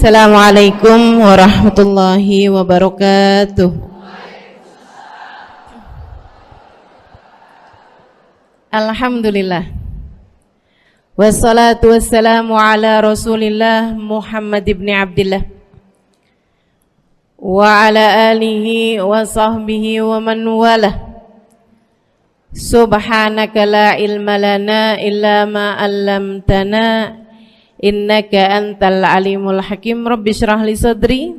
Assalamualaikum warahmatullahi wabarakatuh. Alhamdulillah. Wassalatu wassalamu ala Rasulillah Muhammad ibn Abdillah wa ala alihi wa sahbihi wa man walah. Subhanaka la ilma lana illa ma 'allamtana innaka antal alimul hakim. Rabbi shrah li sadri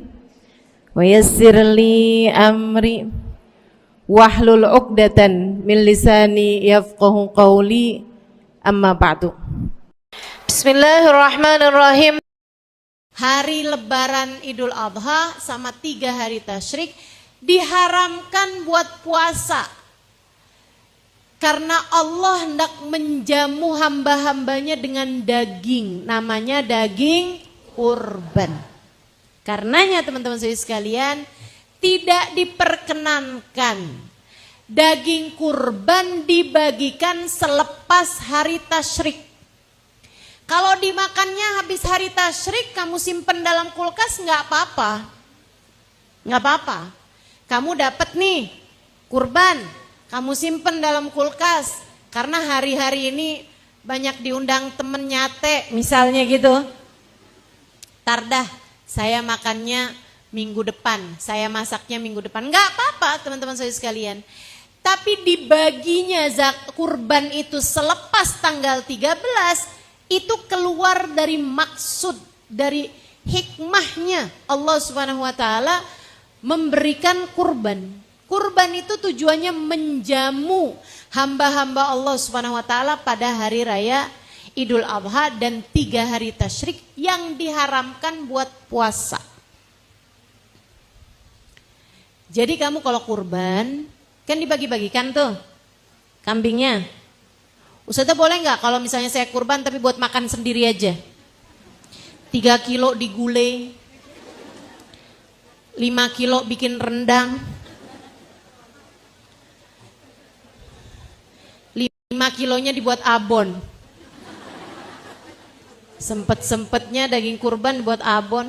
wa yassir li amri wahlul 'uqdatan min lisani yafqahu qawli. Amma ba'du. Bismillahirrahmanirrahim. Hari lebaran Idul Adha sama 3 hari tasyrik diharamkan buat puasa, karena Allah hendak menjamu hamba-hambanya dengan daging, namanya daging kurban. Karenanya teman-teman sekalian, tidak diperkenankan daging kurban dibagikan selepas hari tasyrik. Kalau dimakannya habis hari tasyrik, kamu simpen dalam kulkas nggak apa-apa. Nggak apa-apa. Kamu dapat nih kurban, kamu simpen dalam kulkas, karena hari-hari ini banyak diundang temen nyate misalnya gitu. Tardah, saya makannya minggu depan, saya masaknya minggu depan. Enggak apa-apa teman-teman saya sekalian. Tapi dibaginya kurban itu selepas tanggal 13, itu keluar dari maksud, dari hikmahnya Allah Subhanahu wa taala memberikan kurban. Kurban itu tujuannya menjamu hamba-hamba Allah Subhanahu wa taala pada hari raya Idul Adha dan 3 hari tasyrik yang diharamkan buat puasa. Jadi kamu kalau kurban kan dibagi-bagikan tuh kambingnya. Ustazah boleh nggak kalau misalnya saya kurban tapi buat makan sendiri aja? 3 kilo digulai, 5 kilo bikin rendang, 5 kilonya dibuat abon. Sempet-sempetnya daging kurban buat abon.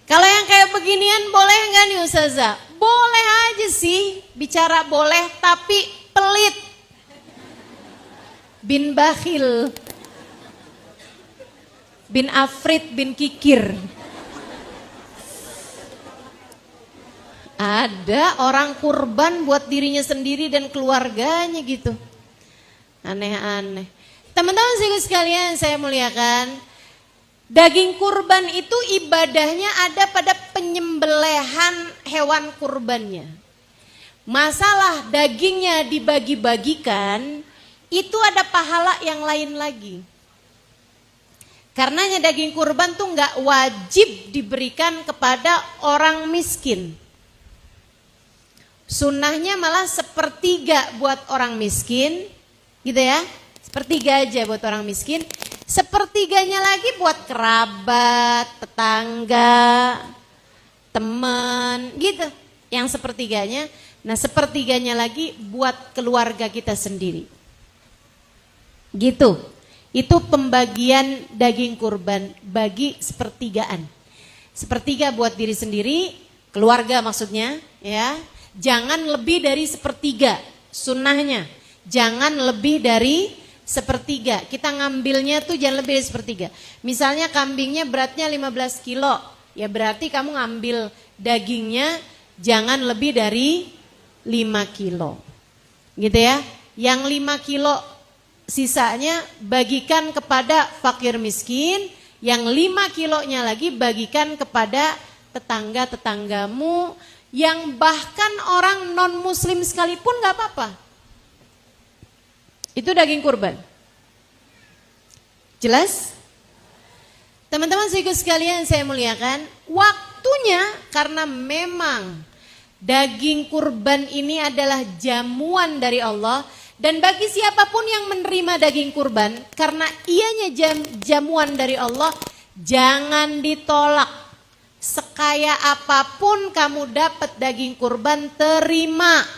Kalau yang kayak beginian boleh nggak nih Ustazah? Boleh aja sih, bicara boleh tapi pelit. Bin bakhil, bin afrit, bin kikir. Ada orang kurban buat dirinya sendiri dan keluarganya gitu. Aneh-aneh. Teman-teman sekalian saya muliakan, daging kurban itu ibadahnya ada pada penyembelihan hewan kurbannya. Masalah dagingnya dibagi-bagikan, itu ada pahala yang lain lagi. Karenanya daging kurban tuh nggak wajib diberikan kepada orang miskin. Sunnahnya malah 1/3 buat orang miskin, gitu ya. 1/3 aja buat orang miskin. 1/3-nya lagi buat kerabat, tetangga, teman, gitu. Yang 1/3-nya. Nah 1/3-nya lagi buat keluarga kita sendiri. Gitu. Itu pembagian daging kurban, bagi 1/3-an. 1/3 buat diri sendiri, keluarga maksudnya, ya. Jangan lebih dari 1/3 sunnahnya. Jangan lebih dari 1/3. Kita ngambilnya tuh jangan lebih dari 1/3. Misalnya kambingnya beratnya 15 kilo. Ya berarti kamu ngambil dagingnya jangan lebih dari 5 kilo. Gitu ya. Yang 5 kilo sisanya bagikan kepada fakir miskin. Yang 5 kilonya lagi bagikan kepada tetangga-tetanggamu, yang bahkan orang non muslim sekalipun gak apa-apa. Itu daging kurban. Jelas? Teman-teman sekalian saya muliakan, waktunya karena memang daging kurban ini adalah jamuan dari Allah, dan bagi siapapun yang menerima daging kurban karena ianya jamuan dari Allah, jangan ditolak. Sekaya apapun kamu dapat daging kurban, terima.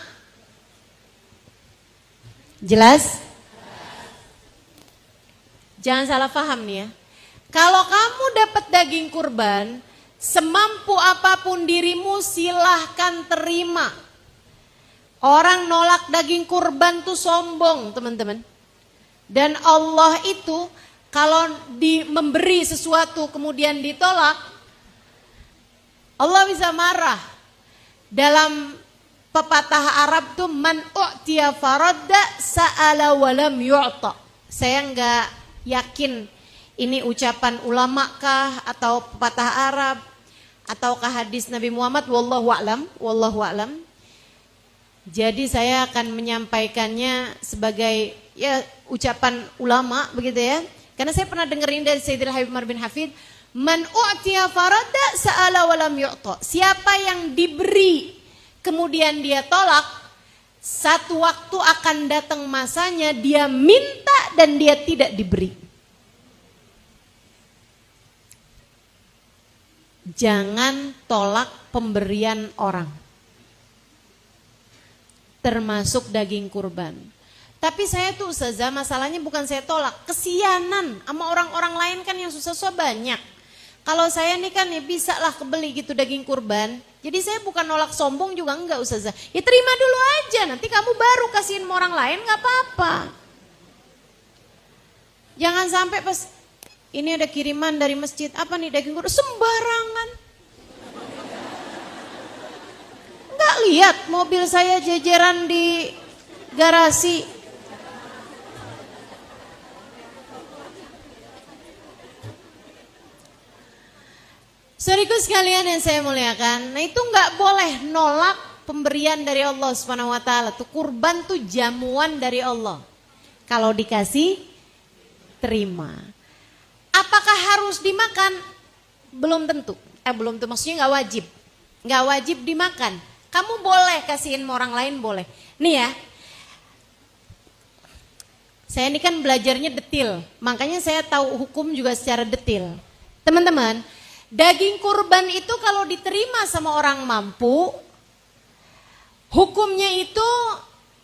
Jelas? Jangan salah paham nih ya. Kalau kamu dapat daging kurban, semampu apapun dirimu silahkan terima. Orang nolak daging kurban tuh sombong, teman-teman. Dan Allah itu kalau memberi sesuatu kemudian ditolak, Allah bisa marah. Dalam pepatah Arab tuh man u'tiya faradda sa'ala walam yu'ta. Saya enggak yakin ini ucapan ulama kah atau pepatah Arab ataukah hadis Nabi Muhammad, wallahu a'lam. Jadi saya akan menyampaikannya sebagai ya ucapan ulama begitu ya. Karena saya pernah dengerin dari Sayyidil Habib Umar bin Hafid, man u'tiya farada sa'ala walam yu'ta. Siapa yang diberi kemudian dia tolak, satu waktu akan datang masanya dia minta dan dia tidak diberi. Jangan tolak pemberian orang, termasuk daging kurban. Tapi saya tuh Ustazah, masalahnya bukan saya tolak, kesianan sama orang-orang lain kan yang susah-susah banyak. Kalau saya nih kan ya bisa lah kebeli gitu daging kurban. Jadi saya bukan nolak, sombong juga enggak Ustazah. Ya terima dulu aja, nanti kamu baru kasihin sama orang lain gak apa-apa. Jangan sampai pas ini ada kiriman dari masjid, apa nih daging kurban, sembarangan. Enggak lihat mobil saya jejeran di garasi. Saudaraku sekalian yang saya muliakan, nah itu nggak boleh nolak pemberian dari Allah Subhanahu Wa Taala. Tuh kurban tuh jamuan dari Allah. Kalau dikasih, terima. Apakah harus dimakan? Belum tentu. Belum tentu. Maksudnya nggak wajib dimakan. Kamu boleh kasihin orang lain boleh. Nih ya, saya ini kan belajarnya detil, makanya saya tahu hukum juga secara detil. Teman-teman. Daging kurban itu kalau diterima sama orang mampu, hukumnya itu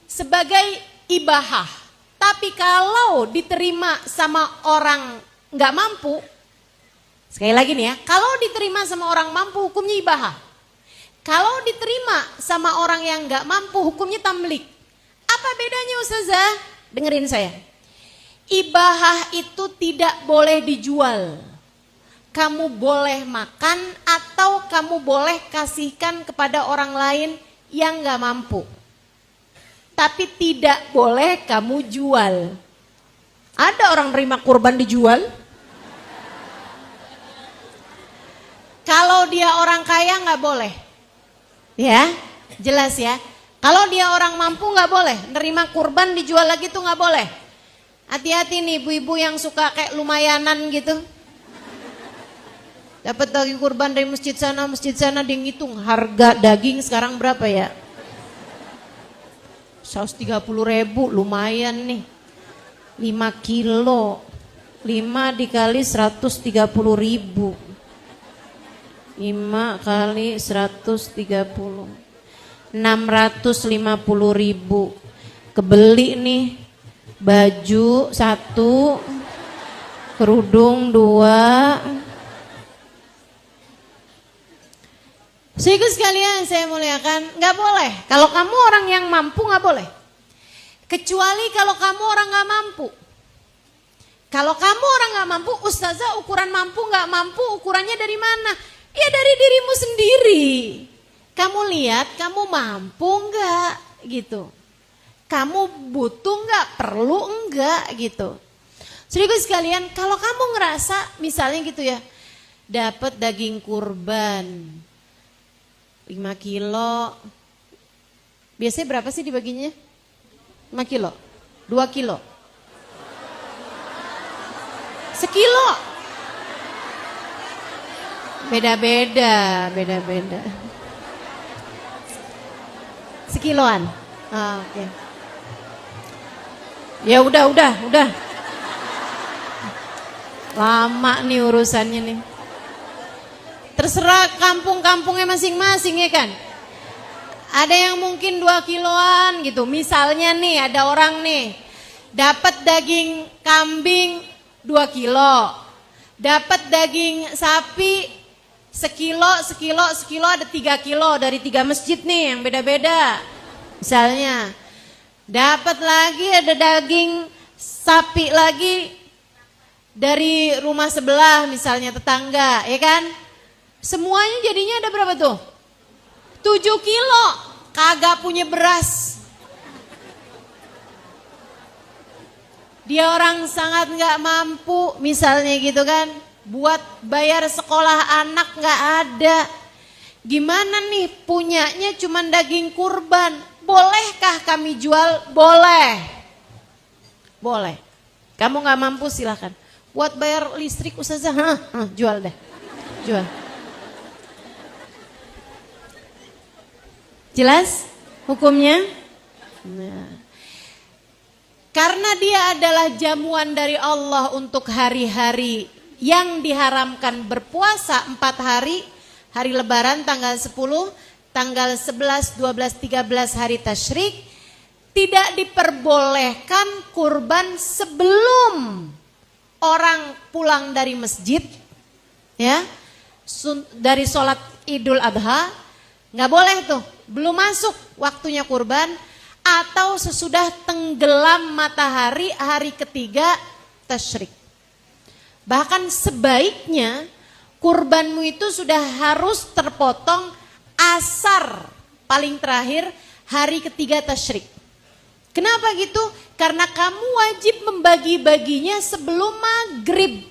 sebagai ibahah. Tapi kalau diterima sama orang nggak mampu, sekali lagi nih ya, kalau diterima sama orang mampu hukumnya ibahah. Kalau diterima sama orang yang nggak mampu hukumnya tamlik. Apa bedanya Ustazah? Dengerin saya. Ibahah itu tidak boleh dijual. Kamu boleh makan atau kamu boleh kasihkan kepada orang lain yang gak mampu. Tapi tidak boleh kamu jual. Ada orang terima kurban dijual? Kalau dia orang kaya gak boleh. Ya, jelas ya. Kalau dia orang mampu gak boleh. Nerima kurban dijual lagi tuh gak boleh. Hati-hati nih ibu-ibu yang suka kayak lumayanan gitu. Dapat daging kurban dari masjid sana dia ngitung harga daging sekarang berapa ya? 130.000, lumayan nih. 5 kilo. 5 dikali 130.000. 5 kali 130. 650.000. Kebeli nih baju 1, kerudung 2. Saudaraku sekalian saya muliakan, nggak boleh. Kalau kamu orang yang mampu nggak boleh. Kecuali kalau kamu orang nggak mampu. Kalau kamu orang nggak mampu, Ustazah ukuran mampu nggak mampu ukurannya dari mana? Ya dari dirimu sendiri. Kamu lihat kamu mampu nggak gitu. Kamu butuh nggak, perlu nggak gitu. Saudaraku sekalian, kalau kamu ngerasa misalnya gitu ya, dapat daging kurban 5 kilo. Biasanya berapa sih dibaginya? 5 kilo? 2 kilo? Sekilo? Beda-beda. Sekiloan? Oke. Ya udah. Lama nih urusannya nih. Terserah kampung-kampungnya masing-masing ya kan. Ada yang mungkin 2 kiloan gitu. Misalnya nih ada orang nih dapat daging kambing 2 kilo. Dapat daging sapi sekilo ada 3 kilo dari 3 masjid nih yang beda-beda. Misalnya dapat lagi ada daging sapi lagi dari rumah sebelah misalnya tetangga, ya kan? Semuanya jadinya ada berapa tuh? 7 kilo, kagak punya beras. Dia orang sangat gak mampu misalnya gitu kan. Buat bayar sekolah anak gak ada. Gimana nih punyanya cuman daging kurban. Bolehkah kami jual? Boleh. Boleh. Kamu gak mampu silahkan. Buat bayar listrik ustazah, jual deh. Jual. Jelas hukumnya? Nah. Karena dia adalah jamuan dari Allah untuk hari-hari yang diharamkan berpuasa 4 hari. Hari lebaran tanggal 10, tanggal 11, 12, 13 hari tasyrik. Tidak diperbolehkan kurban sebelum orang pulang dari masjid. Ya, dari sholat Idul Adha. Gak boleh tuh, belum masuk waktunya kurban. Atau sesudah tenggelam matahari hari ketiga tasyrik. Bahkan sebaiknya kurbanmu itu sudah harus terpotong asar paling terakhir hari ketiga tasyrik. Kenapa gitu? Karena kamu wajib membagi-baginya sebelum maghrib.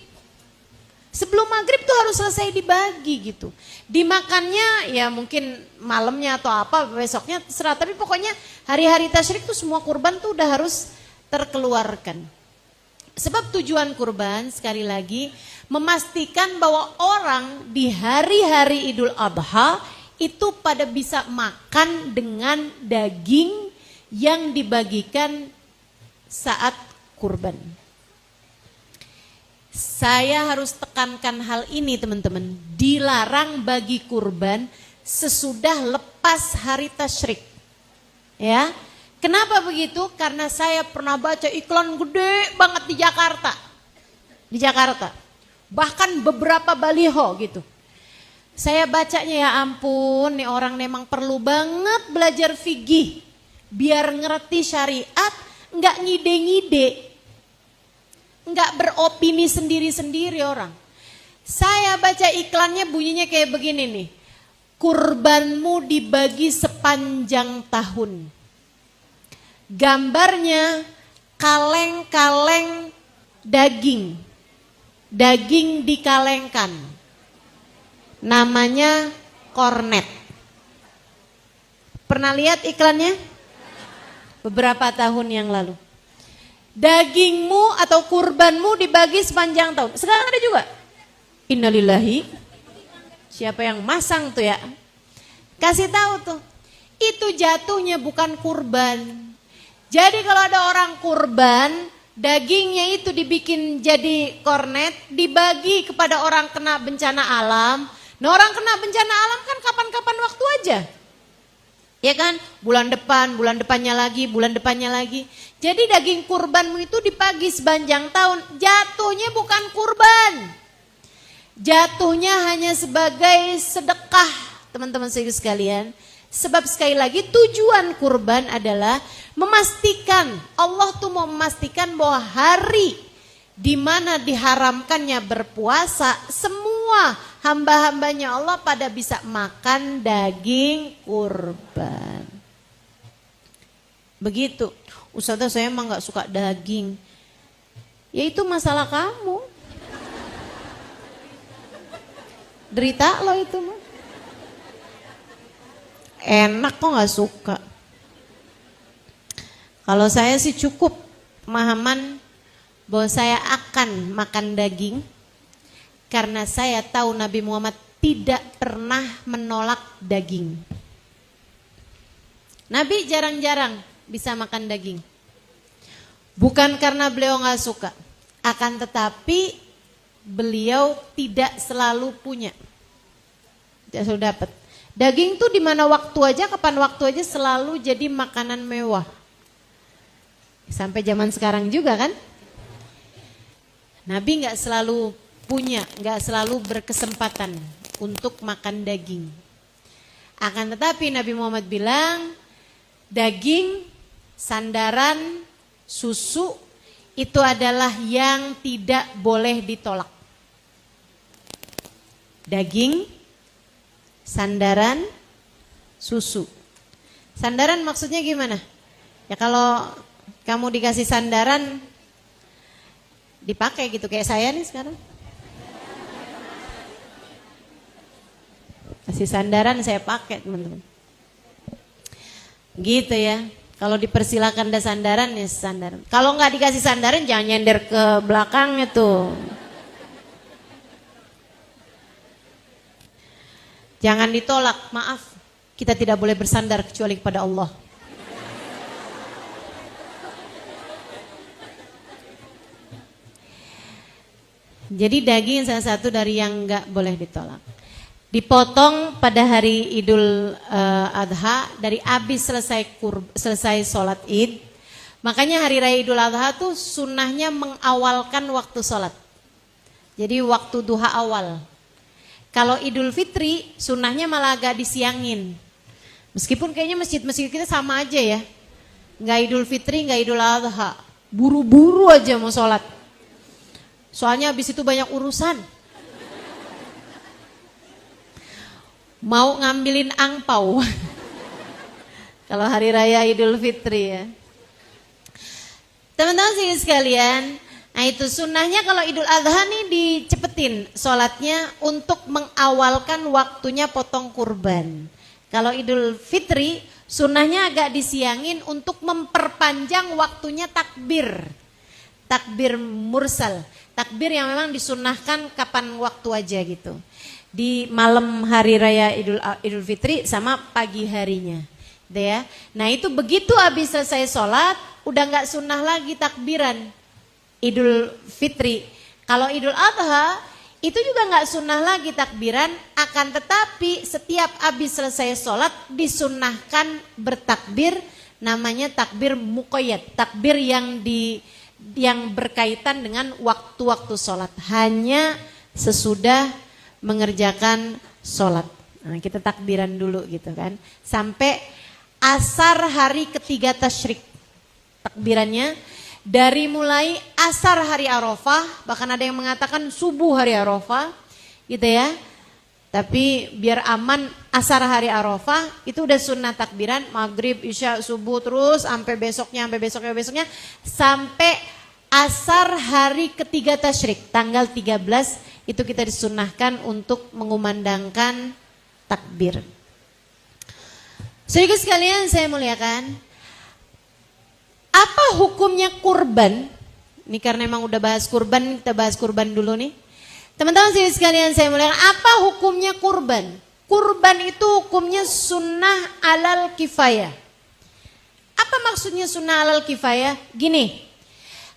Sebelum maghrib tuh harus selesai dibagi gitu. Dimakannya ya mungkin malamnya atau apa besoknya terserah. Tapi pokoknya hari-hari tasyrik tuh semua kurban tuh udah harus terkeluarkan. Sebab tujuan kurban sekali lagi memastikan bahwa orang di hari-hari Idul Adha itu pada bisa makan dengan daging yang dibagikan saat kurban. Saya harus tekankan hal ini teman-teman. Dilarang bagi kurban sesudah lepas hari tasyrik. Ya. Kenapa begitu? Karena saya pernah baca iklan gede banget di Jakarta. Di Jakarta. Bahkan beberapa baliho gitu. Saya bacanya ya ampun, nih orang memang perlu banget belajar fikih. Biar ngerti syariat, enggak ngide-ngide. Enggak beropini sendiri-sendiri orang. Saya baca iklannya bunyinya kayak begini nih. Kurbanmu dibagi sepanjang tahun. Gambarnya kaleng-kaleng daging. Daging dikalengkan. Namanya kornet. Pernah lihat iklannya? Beberapa tahun yang lalu. Dagingmu atau kurbanmu dibagi sepanjang tahun. Sekarang ada juga. Innalillahi. Siapa yang masang tuh ya? Kasih tahu tuh. Itu jatuhnya bukan kurban. Jadi kalau ada orang kurban, dagingnya itu dibikin jadi kornet, dibagi kepada orang kena bencana alam. Nah orang kena bencana alam kan kapan-kapan waktu aja. Ya kan, bulan depannya lagi, bulan depannya lagi. Jadi daging kurbanmu itu dibagi sepanjang tahun. Jatuhnya bukan kurban. Jatuhnya hanya sebagai sedekah, teman-teman sekalian. Sebab sekali lagi tujuan kurban adalah memastikan, Allah tuh mau memastikan bahwa hari di mana diharamkannya berpuasa, semua hamba-hambanya Allah pada bisa makan daging kurban. Begitu. Ustazah saya emang gak suka daging. Ya itu masalah kamu. Derita lo itu mah. Enak kok gak suka. Kalau saya sih cukup pemahaman bahwa saya akan makan daging. Karena saya tahu Nabi Muhammad tidak pernah menolak daging. Nabi jarang-jarang bisa makan daging. Bukan karena beliau gak suka. Akan tetapi beliau tidak selalu punya. Tidak selalu dapat. Daging tuh di mana waktu aja, kapan waktu aja selalu jadi makanan mewah. Sampai zaman sekarang juga kan. Nabi gak selalu nggak selalu berkesempatan untuk makan daging. Akan tetapi Nabi Muhammad bilang, daging, sandaran, susu itu adalah yang tidak boleh ditolak. Daging, sandaran, susu. Sandaran maksudnya gimana? Ya kalau kamu dikasih sandaran, dipakai gitu kayak saya nih sekarang. Kasih sandaran saya pakai teman-teman. Gitu ya. Kalau dipersilakan ada sandaran ya sandaran. Kalau nggak dikasih sandaran jangan nyender ke belakangnya tuh. Jangan ditolak, maaf. Kita tidak boleh bersandar kecuali kepada Allah. Jadi daging salah satu dari yang nggak boleh ditolak. Dipotong pada hari Idul Adha dari habis selesai sholat Id. Makanya hari raya Idul Adha tuh sunnahnya mengawalkan waktu sholat. Jadi waktu duha awal. Kalau Idul Fitri sunnahnya malah agak disiangin. Meskipun kayaknya masjid-masjid kita sama aja ya. Nggak Idul Fitri, nggak Idul Adha. Buru-buru aja mau sholat. Soalnya habis itu banyak urusan. Mau ngambilin angpau. Kalau hari raya Idul Fitri ya. Teman-teman sekalian, nah itu sunnahnya kalau Idul Adha nih dicepetin sholatnya untuk mengawalkan waktunya potong kurban. Kalau Idul Fitri sunnahnya agak disiangin untuk memperpanjang waktunya takbir. Takbir mursal. Takbir yang memang disunnahkan kapan waktu aja gitu. Di malam hari raya Idul Fitri sama pagi harinya. Gitu ya. Nah itu begitu habis selesai sholat, udah gak sunnah lagi takbiran Idul Fitri. Kalau Idul Adha itu juga gak sunnah lagi takbiran, akan tetapi setiap habis selesai sholat disunnahkan bertakbir, namanya takbir muqayyad, takbir yang berkaitan dengan waktu-waktu sholat, hanya sesudah mengerjakan sholat. Nah, kita takbiran dulu gitu kan, sampai asar hari ketiga tasyrik. Takbirannya dari mulai asar hari Arafah, bahkan ada yang mengatakan subuh hari Arafah, gitu ya. Tapi biar aman, asar hari Arafah itu udah sunnah takbiran, maghrib, isya, subuh terus sampai besoknya, sampai asar hari ketiga tasyrik, tanggal 13 itu kita disunnahkan untuk mengumandangkan takbir. Saudara sekalian saya muliakan, apa hukumnya kurban? Ini karena memang udah bahas kurban, kita bahas kurban dulu nih. Teman-teman saudara sekalian saya muliakan, apa hukumnya kurban? Kurban itu hukumnya sunnah alal kifayah. Apa maksudnya sunnah alal kifayah? Gini,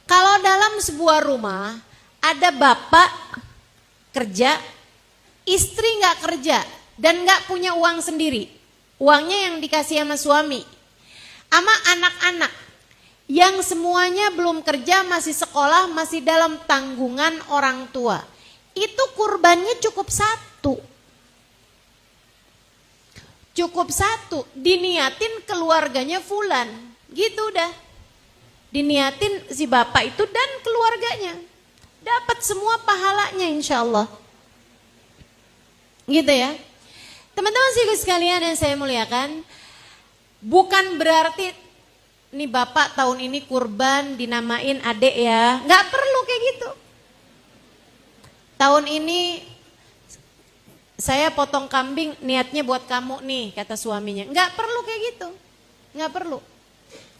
kalau dalam sebuah rumah ada bapak kerja, istri nggak kerja dan nggak punya uang sendiri, uangnya yang dikasih sama suami, sama anak-anak yang semuanya belum kerja, masih sekolah, masih dalam tanggungan orang tua, itu kurbannya cukup satu, diniatin keluarganya fulan, gitu udah, diniatin si bapak itu dan keluarganya. Dapat semua pahalanya insya Allah. Gitu ya. Teman-teman sekalian yang saya muliakan, bukan berarti nih bapak tahun ini kurban dinamain adek ya. Gak perlu kayak gitu. Tahun ini saya potong kambing niatnya buat kamu nih, kata suaminya. Gak perlu kayak gitu. Gak perlu.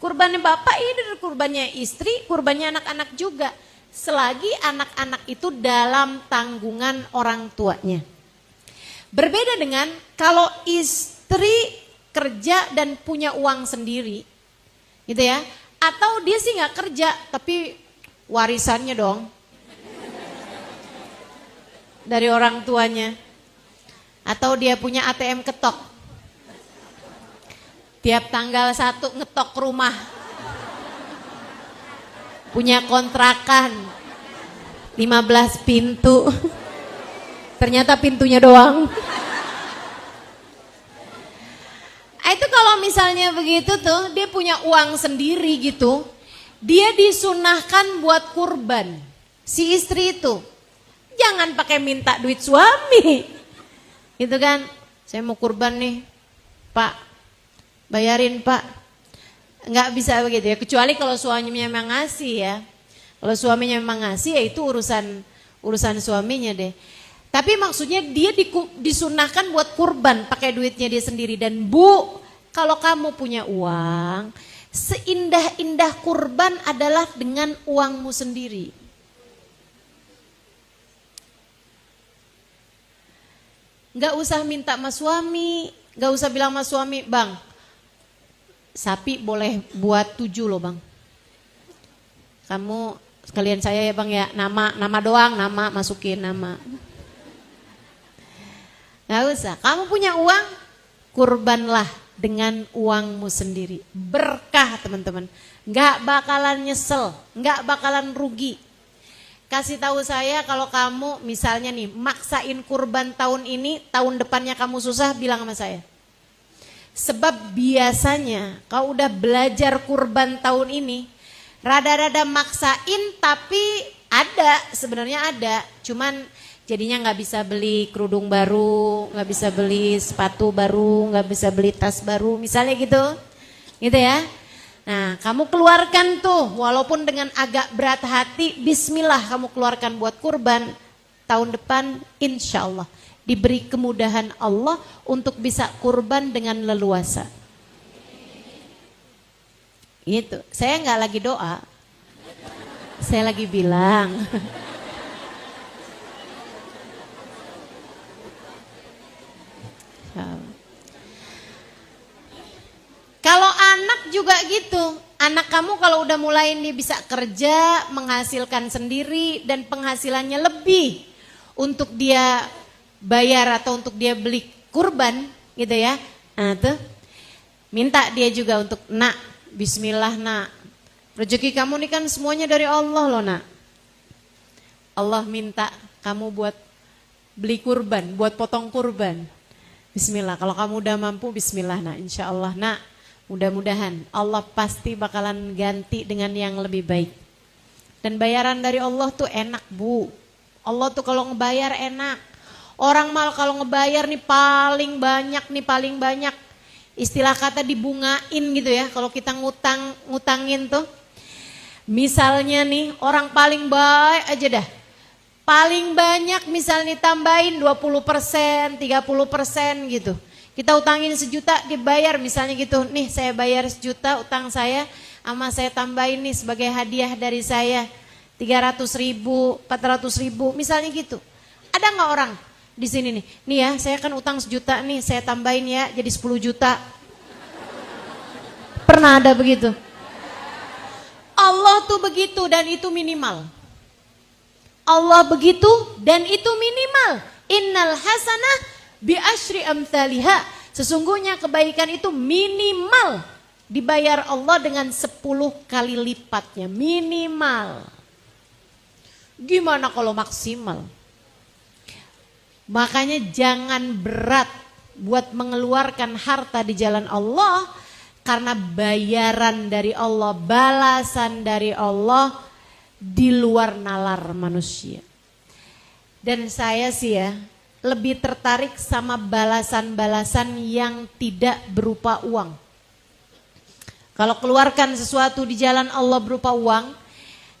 Kurbannya bapak ini, kurbannya istri, kurbannya anak-anak juga. Selagi anak-anak itu dalam tanggungan orang tuanya. Berbeda dengan kalau istri kerja dan punya uang sendiri, gitu ya. Atau dia sih nggak kerja, tapi warisannya dong dari orang tuanya. Atau dia punya ATM ketok, tiap tanggal 1 ngetok rumah. Punya kontrakan, 15 pintu. Ternyata pintunya doang. Itu kalau misalnya begitu tuh, dia punya uang sendiri gitu, dia disunahkan buat kurban. Si istri itu, jangan pakai minta duit suami. Gitu kan, saya mau kurban nih, Pak, bayarin Pak. Nggak bisa begitu ya, kecuali kalau suaminya memang ngasih ya. Kalau suaminya memang ngasih ya itu urusan suaminya deh. Tapi maksudnya dia disunahkan buat kurban pakai duitnya dia sendiri. Dan Bu, kalau kamu punya uang, seindah-indah kurban adalah dengan uangmu sendiri. Nggak usah minta sama suami, nggak usah bilang sama suami, Bang, sapi boleh buat 7 loh Bang. Kamu sekalian saya ya Bang ya, nama doang, nama masukin nama. Nggak usah, kamu punya uang, kurbanlah dengan uangmu sendiri. Berkah teman-teman, nggak bakalan nyesel, nggak bakalan rugi. Kasih tahu saya kalau kamu misalnya nih maksain kurban tahun ini, tahun depannya kamu susah, bilang sama saya. Sebab biasanya kalau udah belajar kurban tahun ini, rada-rada maksain tapi sebenarnya ada, cuman jadinya nggak bisa beli kerudung baru, nggak bisa beli sepatu baru, nggak bisa beli tas baru, misalnya gitu ya. Nah, kamu keluarkan tuh, walaupun dengan agak berat hati, bismillah kamu keluarkan buat kurban. Tahun depan insya Allah diberi kemudahan Allah untuk bisa kurban dengan leluasa. Gitu, saya nggak lagi doa, saya lagi bilang. Kalau anak juga gitu, anak kamu kalau udah mulai nih bisa kerja, menghasilkan sendiri dan penghasilannya lebih untuk dia bayar atau untuk dia beli kurban gitu ya. Nah tuh, minta dia juga untuk, nak, bismillah nak, rezeki kamu nih kan semuanya dari Allah loh nak. Allah minta kamu buat beli kurban, buat potong kurban. Bismillah, kalau kamu udah mampu bismillah nak, insya Allah nak. Mudah-mudahan Allah pasti bakalan ganti dengan yang lebih baik. Dan bayaran dari Allah tuh enak Bu. Allah tuh kalau ngebayar enak. Orang mal kalau ngebayar nih paling banyak. Istilah kata dibungain gitu ya. Kalau kita ngutangin tuh. Misalnya nih orang paling baik aja dah. Paling banyak misalnya tambahin 20%, 30% gitu. Kita utangin 1 juta dibayar misalnya gitu. Nih saya bayar 1 juta utang saya, sama saya tambahin nih sebagai hadiah dari saya 300.000, 400.000 misalnya gitu. Ada nggak orang di sini nih? Nih ya saya kan utang 1 juta nih, saya tambahin ya jadi 10 juta. Pernah ada begitu? Allah tuh begitu dan itu minimal. Allah begitu dan itu minimal. Innal hasanah bi asyri amthaliha. Sesungguhnya kebaikan itu minimal dibayar Allah dengan 10 kali lipatnya, minimal. Gimana kalau maksimal? Makanya jangan berat buat mengeluarkan harta di jalan Allah, karena bayaran dari Allah, balasan dari Allah di luar nalar manusia. Dan saya sih ya lebih tertarik sama balasan-balasan yang tidak berupa uang. Kalau keluarkan sesuatu di jalan Allah berupa uang,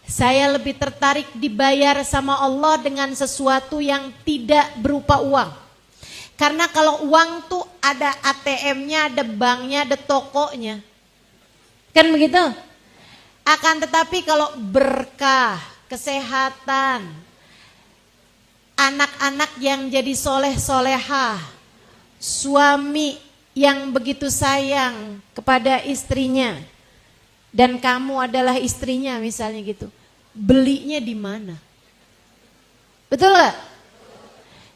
saya lebih tertarik dibayar sama Allah dengan sesuatu yang tidak berupa uang. Karena kalau uang tuh ada ATM-nya, ada banknya, ada tokonya. Kan begitu? Akan tetapi kalau berkah, kesehatan, anak-anak yang jadi soleh-solehah, suami yang begitu sayang kepada istrinya, dan kamu adalah istrinya misalnya gitu, belinya di mana? Betul gak?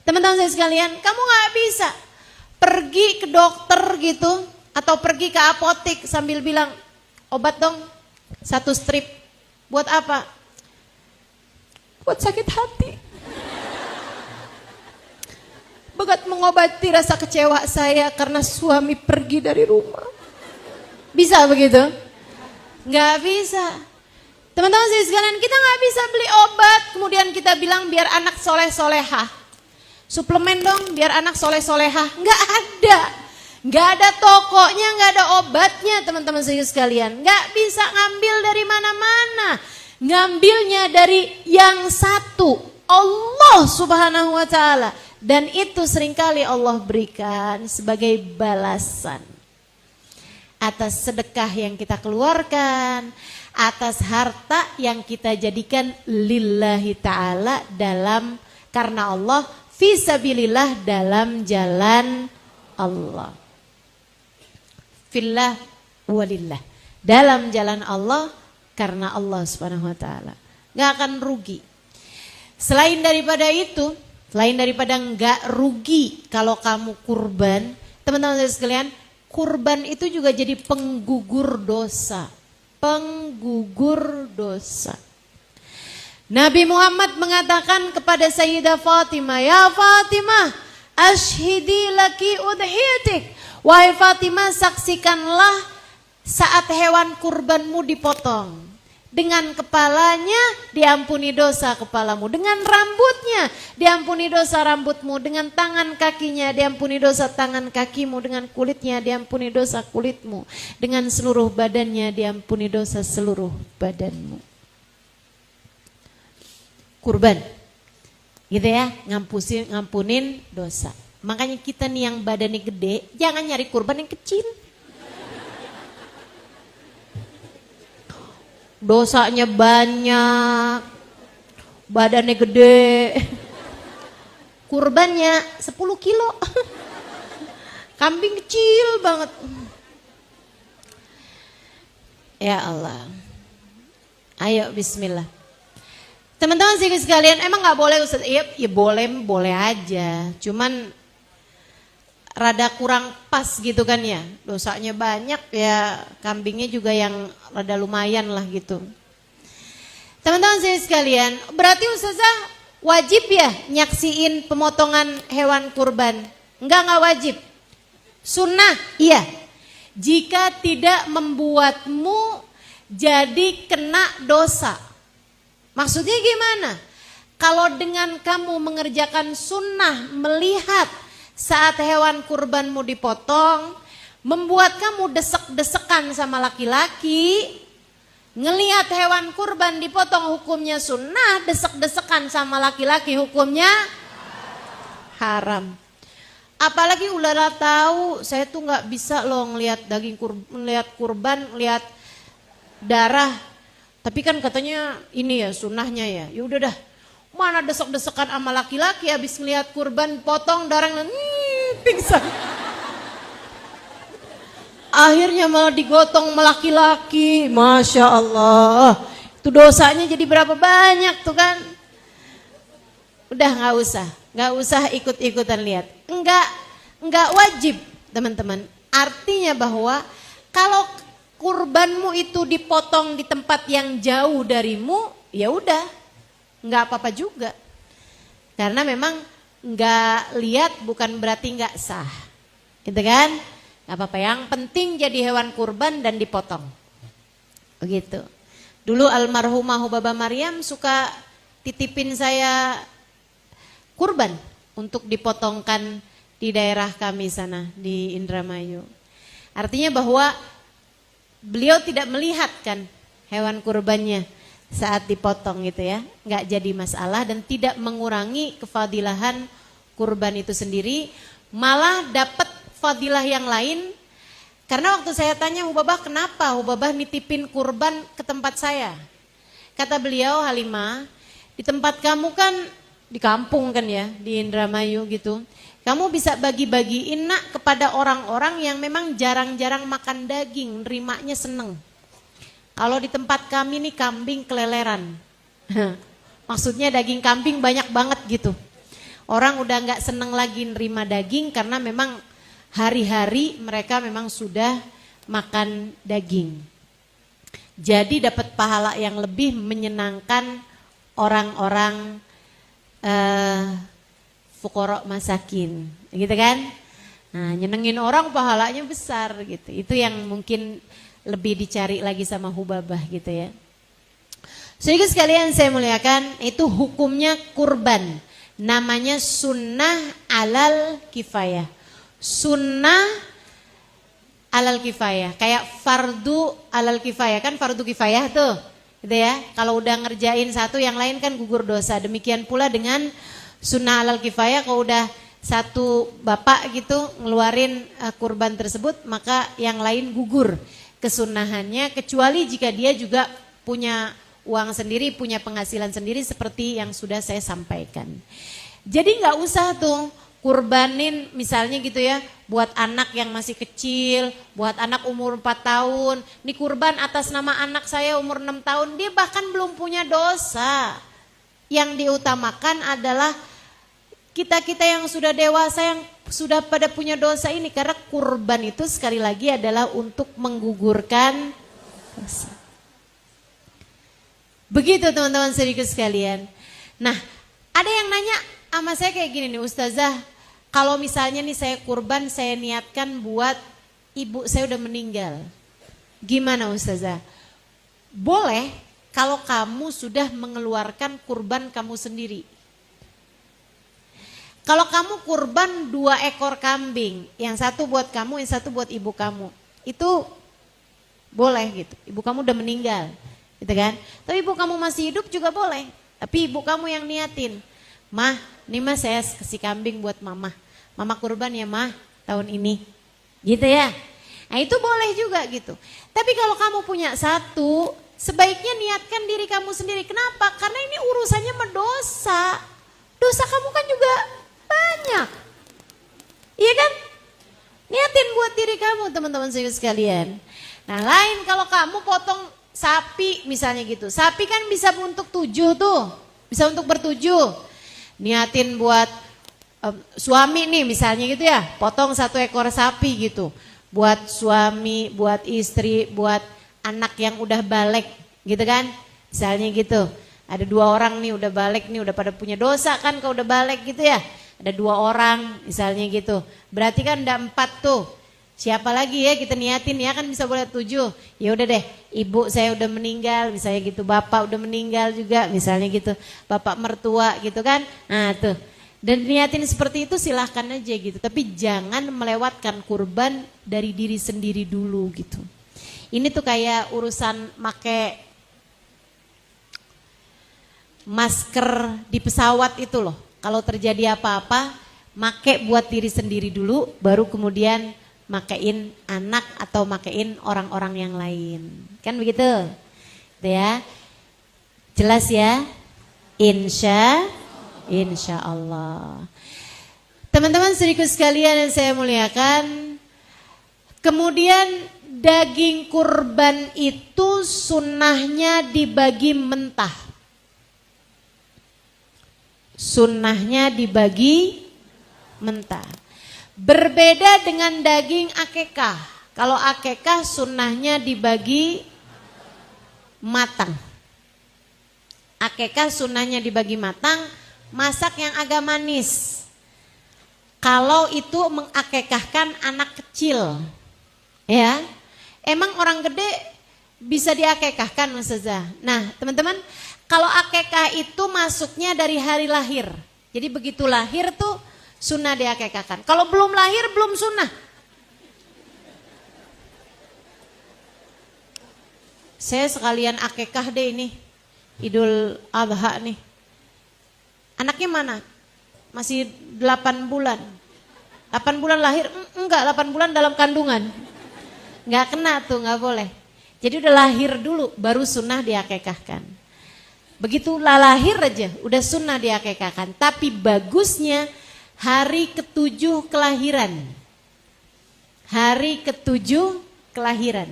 Teman-teman saya sekalian, kamu gak bisa pergi ke dokter gitu, atau pergi ke apotik sambil bilang, obat dong 1 strip, buat apa? buat sakit hati. Begat mengobati rasa kecewa saya karena suami pergi dari rumah. Bisa begitu? Nggak bisa. Teman-teman sekalian, kita nggak bisa beli obat kemudian kita bilang biar anak soleh-solehah. Suplemen dong biar anak soleh-solehah. Nggak ada. Nggak ada tokonya, nggak ada obatnya teman-teman sekalian. Nggak bisa ngambil dari mana-mana. Ngambilnya dari yang satu, Allah Subhanahu wa Ta'ala. Dan itu seringkali Allah berikan sebagai balasan atas sedekah yang kita keluarkan, atas harta yang kita jadikan lillahi ta'ala dalam karena Allah, fisabilillah dalam jalan Allah. Fillah walillah, dalam jalan Allah karena Allah Subhanahu wa Ta'ala. Gak akan rugi. Selain daripada itu, selain daripada nggak rugi kalau kamu kurban, teman-teman sekalian, kurban itu juga jadi penggugur dosa. Penggugur dosa. Nabi Muhammad mengatakan kepada Sayyidah Fatimah, "Ya Fatimah, ashhidi laki udhiyatik." Wahai Fatimah, saksikanlah saat hewan kurbanmu dipotong. Dengan kepalanya diampuni dosa kepalamu, dengan rambutnya diampuni dosa rambutmu, dengan tangan kakinya diampuni dosa tangan kakimu, dengan kulitnya diampuni dosa kulitmu, dengan seluruh badannya diampuni dosa seluruh badanmu. Kurban, gitu ya, ngampunin dosa. Makanya kita nih yang badannya gede, jangan nyari kurban yang kecil. Dosanya banyak, badannya gede, kurbannya 10 kilo, kambing kecil banget. Ya Allah, ayo bismillah. Teman-teman sekalian, emang gak boleh Ustaz? Ya boleh aja, cuman rada kurang pas gitu kan ya, dosanya banyak ya, kambingnya juga yang rada lumayan lah gitu. Teman-teman sekalian, berarti Ustazah wajib ya nyaksiin pemotongan hewan kurban? Enggak wajib. Sunnah, iya. Jika tidak membuatmu jadi kena dosa. Maksudnya gimana? Kalau dengan kamu mengerjakan sunnah, melihat saat hewan kurbanmu dipotong, membuat kamu desek-desekan sama laki-laki, ngelihat hewan kurban dipotong hukumnya sunnah, desek-desekan sama laki-laki hukumnya haram. Apalagi ulala tahu, saya tuh nggak bisa loh ngelihat daging kurban, ngelihat darah. Tapi kan katanya ini ya sunnahnya ya. Ya udah dah. Mana desek-desekan sama laki-laki habis ngelihat kurban potong darah pingsan. Akhirnya malah digotong sama laki-laki. Masya Allah. Itu dosanya jadi berapa banyak tuh kan. Udah gak usah ikut-ikutan lihat. Enggak wajib teman-teman. Artinya bahwa kalau kurbanmu itu dipotong di tempat yang jauh darimu, ya udah. Nggak apa-apa juga, karena memang nggak lihat bukan berarti nggak sah, gitu kan? Nggak apa-apa, yang penting jadi hewan kurban dan dipotong, begitu. Dulu almarhumah Hubabah Maryam suka titipin saya kurban untuk dipotongkan di daerah kami sana di Indramayu. Artinya bahwa beliau tidak melihat kan hewan kurbannya saat dipotong gitu ya, nggak jadi masalah dan tidak mengurangi kefadilahan kurban itu sendiri, malah dapat fadilah yang lain. Karena waktu saya tanya Hubabah, kenapa Hubabah nitipin kurban ke tempat saya? Kata beliau, Halimah, di tempat kamu kan di kampung kan ya, di Indramayu gitu, kamu bisa bagi-bagiin nak kepada orang-orang yang memang jarang-jarang makan daging, nerimanya seneng. Kalau di tempat kami nih kambing keleleran. Maksudnya daging kambing banyak banget gitu. Orang udah gak seneng lagi nerima daging karena memang hari-hari mereka memang sudah makan daging. Jadi dapat pahala yang lebih menyenangkan orang-orang fuqara masakin, gitu kan? Nah, nyenengin orang pahalanya besar gitu. Itu yang mungkin lebih dicari lagi sama Hubabah gitu ya. Saudara sekalian saya muliakan, itu hukumnya kurban. Namanya sunnah alal kifayah. Sunnah alal kifayah. Kayak fardu alal kifayah, kan fardu kifayah tuh. Gitu ya. Kalau udah ngerjain satu yang lain kan gugur dosa. Demikian pula dengan sunnah alal kifayah, kalau udah satu bapak gitu ngeluarin kurban tersebut, maka yang lain gugur kesunahannya, kecuali jika dia juga punya uang sendiri, punya penghasilan sendiri seperti yang sudah saya sampaikan. Jadi nggak usah tuh kurbanin misalnya gitu ya, buat anak yang masih kecil, buat anak umur 4 tahun, ini kurban atas nama anak saya umur 6 tahun, dia bahkan belum punya dosa. Yang diutamakan adalah kita-kita yang sudah dewasa, yang sudah pada punya dosa ini, karena kurban itu sekali lagi adalah untuk menggugurkan dosa. Begitu teman-teman sedikit sekalian. Nah, ada yang nanya sama saya kayak gini nih, Ustazah, kalau misalnya nih saya kurban, saya niatkan buat ibu saya udah meninggal, gimana Ustazah? Boleh kalau kamu sudah mengeluarkan kurban kamu sendiri. Kalau kamu kurban 2 ekor kambing, yang satu buat kamu, yang satu buat ibu kamu, itu boleh gitu. Ibu kamu udah meninggal, gitu kan? Tapi ibu kamu masih hidup juga boleh. Tapi ibu kamu yang niatin, Mah, nih mah saya kasih kambing buat mama. Mama kurban ya mah tahun ini, gitu ya. Nah itu boleh juga gitu. Tapi kalau kamu punya satu, sebaiknya niatkan diri kamu sendiri. Kenapa? Karena ini urusannya mendosa. Dosa kamu kan juga banyak, iya kan? Niatin buat diri kamu teman-teman sekalian. Nah lain kalau kamu potong sapi misalnya gitu. Sapi kan bisa untuk 7 tuh, bisa untuk bertujuh. Niatin buat suami nih misalnya gitu ya, potong 1 ekor sapi gitu. Buat suami, buat istri, buat anak yang udah balik gitu kan. Misalnya gitu, ada 2 orang nih udah balik nih, udah pada punya dosa kan kalau udah balik gitu ya. Ada 2 orang misalnya gitu, berarti kan udah 4 tuh. Siapa lagi ya kita niatin ya, kan bisa boleh 7. Ya udah deh, ibu saya udah meninggal misalnya gitu, bapak udah meninggal juga misalnya gitu, bapak mertua gitu kan. Nah tuh, dan niatin seperti itu silahkan aja gitu. Tapi jangan melewatkan kurban dari diri sendiri dulu gitu. Ini tuh kayak urusan make masker di pesawat itu loh. Kalau terjadi apa-apa, make buat diri sendiri dulu, baru kemudian makein anak atau makein orang-orang yang lain. Kan begitu? Gitu ya. Jelas ya? Insya Allah. Teman-teman sedikit sekalian yang saya muliakan, kemudian daging kurban itu sunnahnya dibagi mentah. Sunnahnya dibagi mentah. Berbeda dengan daging akekah. Kalau akekah sunnahnya dibagi matang. Akekah sunnahnya dibagi matang, masak yang agak manis. Kalau itu mengakekahkan anak kecil, ya, emang orang gede bisa diakekahkan Ustazah. Nah teman-teman, kalau akekah itu masuknya dari hari lahir. Jadi begitu lahir tuh sunnah diakekahkan. Kalau belum lahir belum sunnah. Saya sekalian akekah deh ini, Idul Adha nih. Anaknya mana? Masih 8 bulan. 8 bulan lahir? Enggak, 8 bulan dalam kandungan. Enggak kena tuh, enggak boleh. Jadi udah lahir dulu baru sunnah diakekahkan. Begitu lahir aja udah sunnah diakekahkan. Tapi bagusnya hari ke-7 kelahiran. Hari ke-7 kelahiran.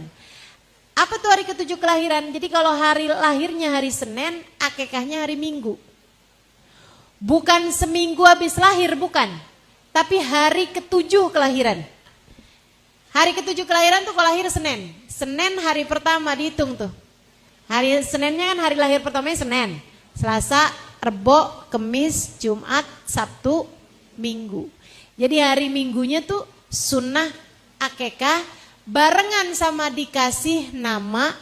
Apa tuh hari ke-7 kelahiran? Jadi kalau hari lahirnya hari Senin, akekahnya hari Minggu. Bukan seminggu habis lahir, bukan. Tapi hari ke-7 kelahiran. Hari ke-7 kelahiran tuh kalau lahir Senin. Senin hari pertama dihitung tuh. Hari Seninnya kan hari lahir pertamanya Senin. Selasa, Rebo, Kemis, Jumat, Sabtu, Minggu. Jadi hari Minggunya tuh sunnah akekah barengan sama dikasih nama,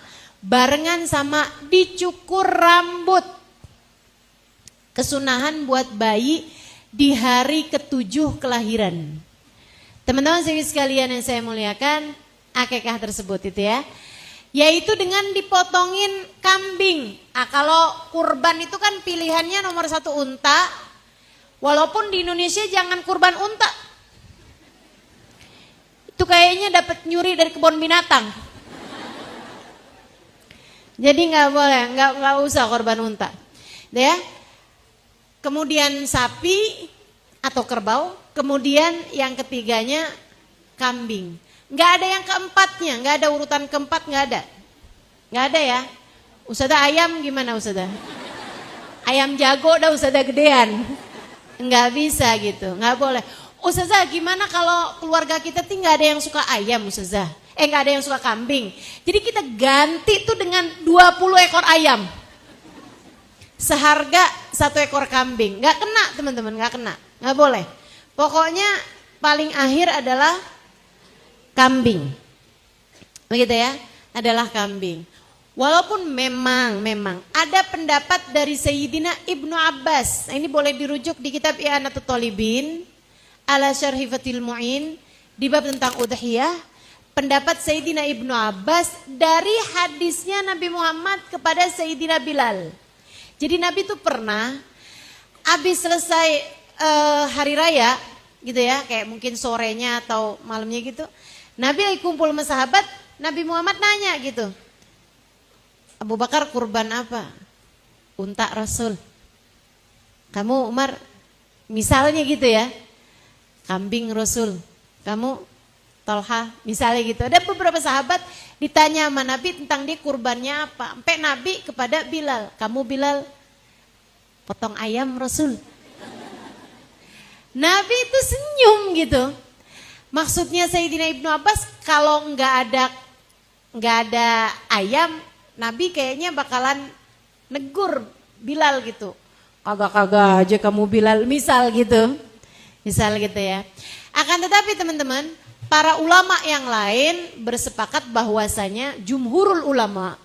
barengan sama dicukur rambut. Kesunahan buat bayi di hari ke-7 kelahiran. Teman-teman sekalian yang saya muliakan, akekah tersebut itu ya. Yaitu dengan dipotongin kambing. Kalau kurban itu kan pilihannya nomor 1 unta. Walaupun di Indonesia jangan kurban unta. Itu kayaknya dapat nyuri dari kebun binatang. Jadi nggak boleh, nggak usah korban unta, ya. Kemudian sapi atau kerbau, kemudian yang ketiganya kambing. Nggak ada yang keempatnya, nggak ada urutan keempat, nggak ada ya. Ustazah ayam gimana Ustazah? Ayam jago dah Ustazah gedean, nggak bisa gitu, nggak boleh. Ustazah gimana kalau keluarga kita tuh nggak ada yang suka ayam Ustazah? Nggak ada yang suka kambing. Jadi kita ganti tuh dengan 20 ekor ayam. Seharga 1 ekor kambing. Nggak kena teman-teman, nggak kena. Nggak boleh. Pokoknya paling akhir adalah kambing. Begitu ya, adalah kambing. Walaupun memang ada pendapat dari Sayyidina Ibnu Abbas. Nah, ini boleh dirujuk di kitab I'anatul Thalibin ala Syarhi Fathil Mu'in di bab tentang udhiyah. Pendapat Sayyidina Ibnu Abbas dari hadisnya Nabi Muhammad kepada Sayyidina Bilal. Jadi Nabi tuh pernah habis selesai hari raya gitu ya, kayak mungkin sorenya atau malamnya gitu. Nabi lagi kumpul sama sahabat, Nabi Muhammad nanya gitu. Abu Bakar kurban apa? Unta Rasul. Kamu Umar misalnya gitu ya. Kambing Rasul. Kamu Tolha misalnya gitu. Ada beberapa sahabat ditanya sama Nabi tentang dia kurbannya apa. Sampai Nabi kepada Bilal. Kamu Bilal potong ayam Rasul. Nabi itu senyum gitu. Maksudnya Sayyidina Ibnu Abbas kalau nggak ada ayam, Nabi kayaknya bakalan negur Bilal gitu. Kagak-kagak aja kamu Bilal, misal gitu ya. Akan tetapi teman-teman, para ulama yang lain bersepakat bahwasanya jumhurul ulama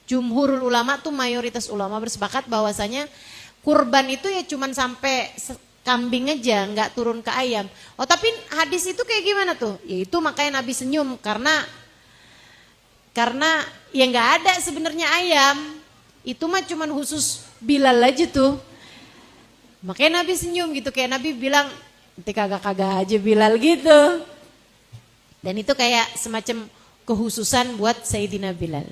tuh mayoritas ulama bersepakat bahwasanya kurban itu ya cuman sampai kambing aja, nggak turun ke ayam. Oh tapi hadis itu kayak gimana tuh? Ya itu makanya Nabi senyum karena ya nggak ada sebenarnya ayam. Itu mah cuman khusus Bilal aja tuh. Makanya Nabi senyum gitu, kayak Nabi bilang, nanti kagak-kagak aja Bilal gitu. Dan itu kayak semacam kekhususan buat Sayyidina Bilal.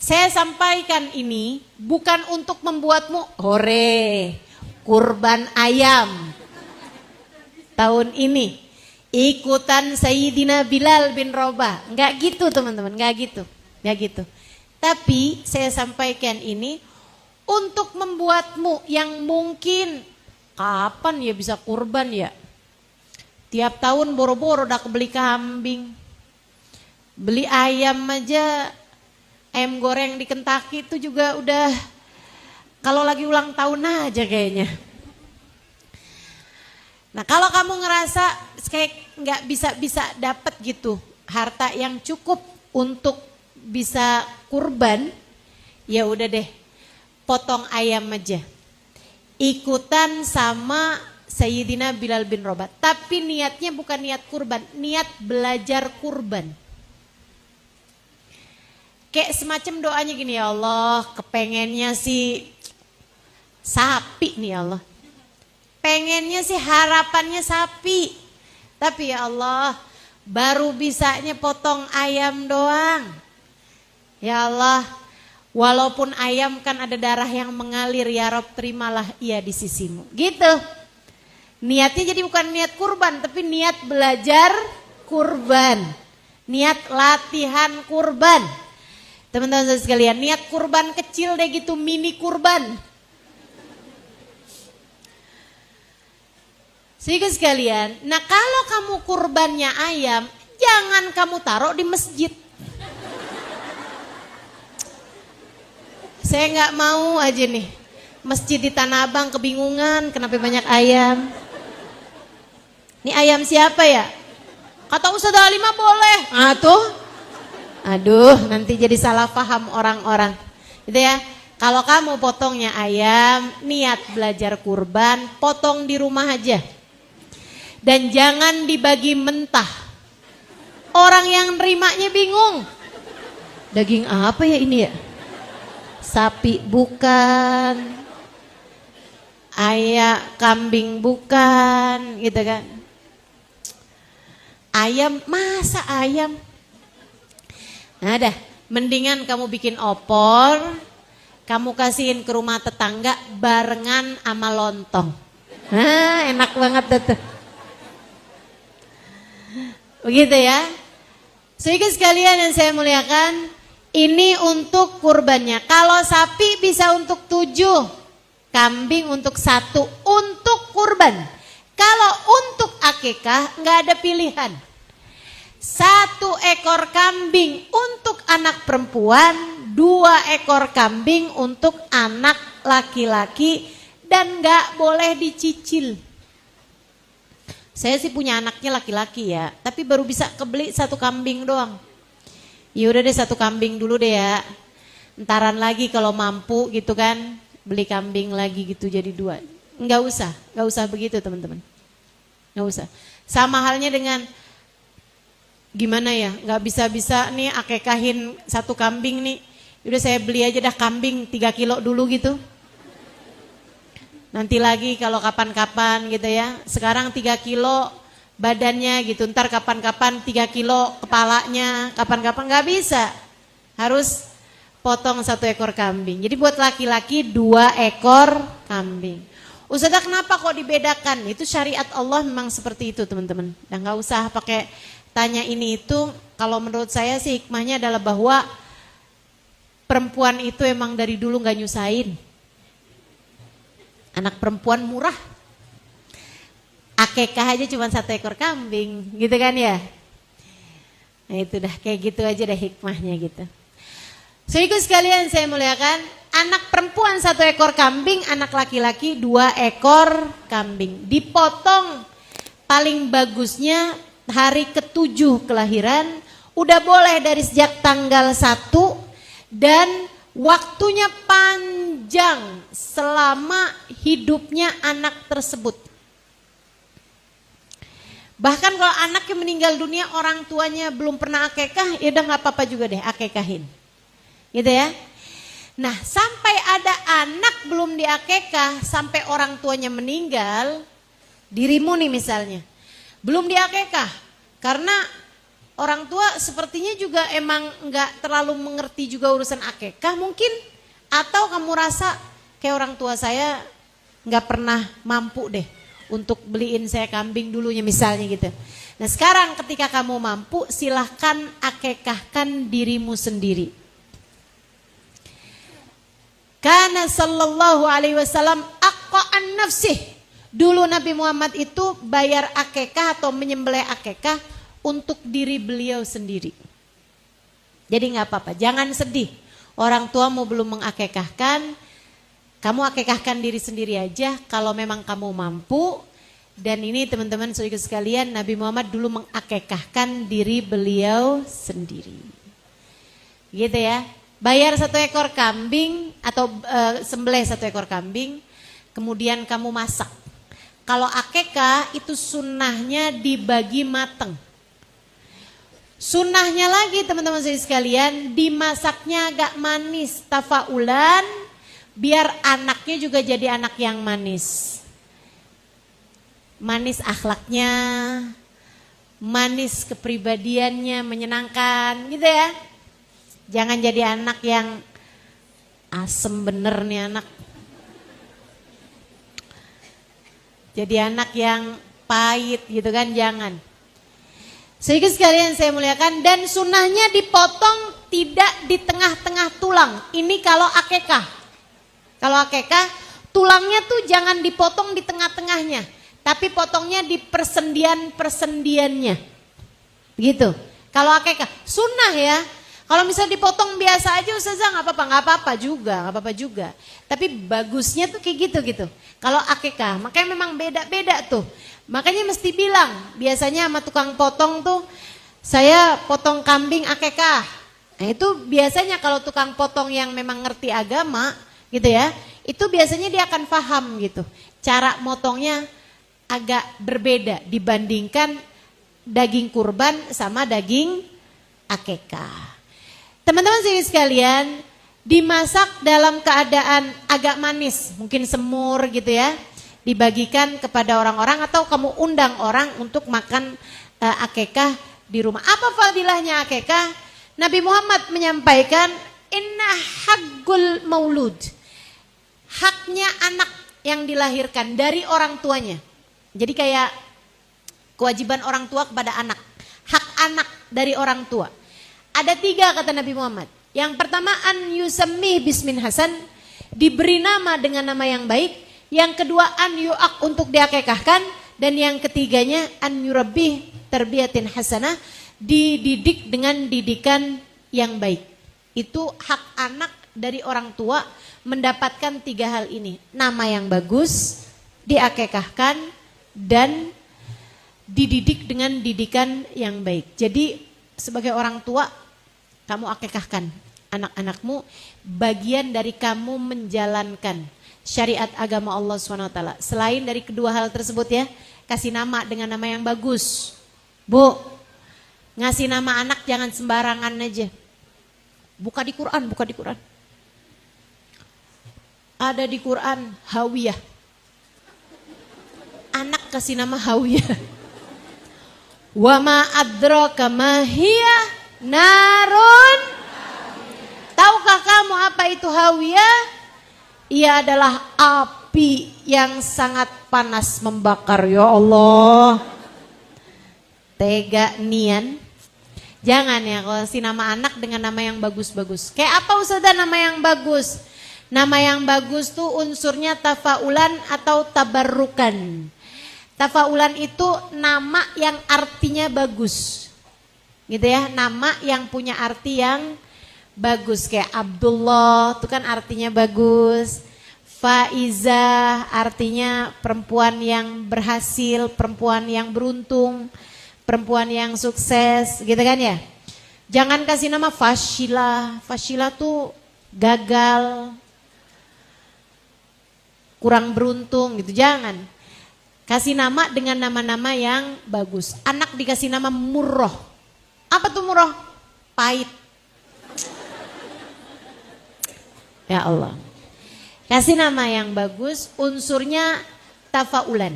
Saya sampaikan ini bukan untuk membuatmu hore kurban ayam tahun ini ikutan Sayyidina Bilal bin Rabah. Enggak gitu teman-teman, enggak gitu. Tapi saya sampaikan ini untuk membuatmu yang mungkin kapan ya bisa kurban ya? Tiap tahun boro-boro udah kebeli kambing. Beli ayam aja, ayam goreng di Kentucky itu juga udah kalau lagi ulang tahun aja kayaknya. Nah kalau kamu ngerasa kayak nggak bisa dapat gitu harta yang cukup untuk bisa kurban, ya udah deh potong ayam aja. Ikutan sama Sayyidina Bilal bin Rabah. Tapi niatnya bukan niat kurban, niat belajar kurban. Kayak semacam doanya gini, ya Allah kepengennya sih sapi nih ya Allah. Pengennya sih harapannya sapi. Tapi ya Allah baru bisanya potong ayam doang. Ya Allah walaupun ayam kan ada darah yang mengalir, ya Rob terimalah ia di sisimu. Gitu. Niatnya jadi bukan niat kurban, tapi niat belajar kurban. Niat latihan kurban. Teman-teman sekalian, niat kurban kecil deh gitu, mini kurban. Sehingga sekalian, nah kalau kamu kurbannya ayam, jangan kamu taruh di masjid. Saya nggak mau aja nih. masjid di Tanah Abang kebingungan kenapa banyak ayam. Ini ayam siapa ya? Kata Ustaz Halimah boleh. Aduh, nanti jadi salah paham orang-orang. Gitu ya. Kalau kamu potongnya ayam, niat belajar kurban, potong di rumah aja. Dan jangan dibagi mentah. Orang yang nerimanya bingung. Daging apa ya ini ya? Sapi bukan, ayam, kambing bukan, gitu kan. Ayam, masa ayam? Nah dah, mendingan kamu bikin opor, kamu kasihin ke rumah tetangga barengan sama lontong. Nah enak banget tuh. Begitu ya. Sehingga sekalian yang saya muliakan, ini untuk kurbannya. Kalau sapi bisa untuk 7, kambing untuk 1 untuk kurban. Kalau untuk akikah nggak ada pilihan. 1 ekor kambing untuk anak perempuan, 2 ekor kambing untuk anak laki-laki, dan nggak boleh dicicil. Saya sih punya anaknya laki-laki ya, tapi baru bisa kebeli 1 kambing doang. Ya udah deh 1 kambing dulu deh ya. Entaran lagi kalau mampu gitu kan, beli kambing lagi gitu jadi 2. Nggak usah begitu teman-teman. Nggak usah. Sama halnya dengan gimana ya, nggak bisa nih akekahin 1 kambing nih. Udah saya beli aja dah kambing 3 kilo dulu gitu. Nanti lagi kalau kapan-kapan gitu ya. Sekarang 3 kilo badannya gitu. Ntar kapan-kapan 3 kilo kepalanya. Kapan-kapan nggak bisa. Harus potong 1 ekor kambing. Jadi buat laki-laki 2 ekor kambing. Ustazah kenapa kok dibedakan? Itu syariat Allah memang seperti itu teman-teman. Dan nggak usah pakai tanya ini itu. Kalau menurut saya sih hikmahnya adalah bahwa perempuan itu emang dari dulu nggak nyusahin. Anak perempuan murah. Akekah aja cuma 1 ekor kambing, gitu kan ya. Nah itu dah kayak gitu aja dah hikmahnya gitu. Saudaraku sekalian saya muliakan, anak perempuan 1 ekor kambing, anak laki-laki 2 ekor kambing. Dipotong paling bagusnya hari ke-7 kelahiran, udah boleh dari sejak tanggal 1 dan waktunya panjang selama hidupnya anak tersebut. Bahkan kalau anak yang meninggal dunia orang tuanya belum pernah akekah, ya udah nggak apa-apa juga deh akekahin. Gitu ya. Nah, sampai ada anak belum diakekah sampai orang tuanya meninggal, dirimu nih misalnya, belum diakekah karena orang tua sepertinya juga emang nggak terlalu mengerti juga urusan akekah mungkin, atau kamu rasa kayak orang tua saya nggak pernah mampu deh untuk beliin saya kambing dulunya misalnya gitu. Nah sekarang ketika kamu mampu silahkan akekahkan dirimu sendiri. Karena sallallahu alaihi wasallam aqa'an nafsih. Dulu Nabi Muhammad itu bayar akekah atau menyembelih akekah untuk diri beliau sendiri. Jadi nggak apa-apa, jangan sedih. Orang tuamu belum mengakekahkan, kamu akekahkan diri sendiri aja kalau memang kamu mampu. Dan ini teman-teman saudara sekalian, Nabi Muhammad dulu mengakekahkan diri beliau sendiri. Gitu ya. Bayar 1 ekor kambing atau sembelih 1 ekor kambing, kemudian kamu masak. Kalau akekah itu sunnahnya dibagi mateng. Sunnahnya lagi teman-teman saudara sekalian, dimasaknya agak manis, tafaulan, biar anaknya juga jadi anak yang manis. Manis akhlaknya, manis kepribadiannya, menyenangkan gitu ya. Jangan jadi anak yang asem bener nih anak. Jadi anak yang pahit gitu kan, jangan. Sehingga sekalian saya muliakan, dan sunnahnya dipotong tidak di tengah-tengah tulang. Ini kalau akekah. Kalau akekah, tulangnya tuh jangan dipotong di tengah-tengahnya, tapi potongnya di persendian-persendiannya. Gitu. Kalau akekah, sunnah ya. Kalau misalnya dipotong biasa aja Ustazah nggak apa-apa juga. Tapi bagusnya tuh kayak gitu. Kalau akikah, makanya memang beda-beda tuh. Makanya mesti bilang, biasanya sama tukang potong tuh, saya potong kambing akikah. Nah itu biasanya kalau tukang potong yang memang ngerti agama gitu ya, itu biasanya dia akan paham gitu. Cara motongnya agak berbeda dibandingkan daging kurban sama daging akikah. Teman-teman sekalian, dimasak dalam keadaan agak manis, mungkin semur gitu ya, dibagikan kepada orang-orang atau kamu undang orang untuk makan akikah di rumah. Apa fadilahnya akikah? Nabi Muhammad menyampaikan, inna haqqul maulud, haknya anak yang dilahirkan dari orang tuanya. Jadi kayak kewajiban orang tua kepada anak, hak anak dari orang tua. Ada 3 kata Nabi Muhammad. Yang pertama an yusammi bismin hasan, diberi nama dengan nama yang baik. Yang kedua an yu'ak, untuk diakekahkan. Dan yang ketiganya an yurabbih tarbiyatin hasanah, dididik dengan didikan yang baik. Itu hak anak dari orang tua mendapatkan 3 hal ini. Nama yang bagus, diakekahkan, dan dididik dengan didikan yang baik. Jadi sebagai orang tua, kamu akikahkan anak-anakmu, bagian dari kamu menjalankan syariat agama Allah SWT. Selain dari kedua hal tersebut ya, kasih nama dengan nama yang bagus. Bu, ngasih nama anak jangan sembarangan aja. Buka di Quran. Ada di Quran Hawiyah. Anak kasih nama Hawiyah. Wa ma adraka ma hiya narun. Tahukah kamu apa itu Hawiyah? Ia adalah api yang sangat panas membakar. Ya Allah, tega nian. Jangan ya kalau si nama anak dengan nama yang bagus-bagus. Kayak apa Ustazah nama yang bagus? Nama yang bagus tuh unsurnya tafaulan atau tabarrukan. Tafaulan itu nama yang artinya bagus. Gitu ya, nama yang punya arti yang bagus. Kayak Abdullah itu kan artinya bagus. Faizah artinya perempuan yang berhasil, perempuan yang beruntung, perempuan yang sukses, gitu kan ya. Jangan kasih nama Fashila. Fashila tuh gagal, kurang beruntung gitu, jangan. Kasih nama dengan nama-nama yang bagus. Anak dikasih nama Murroh. Apa tuh Murroh? Pahit. Ya Allah. Kasih nama yang bagus, unsurnya tafaulan.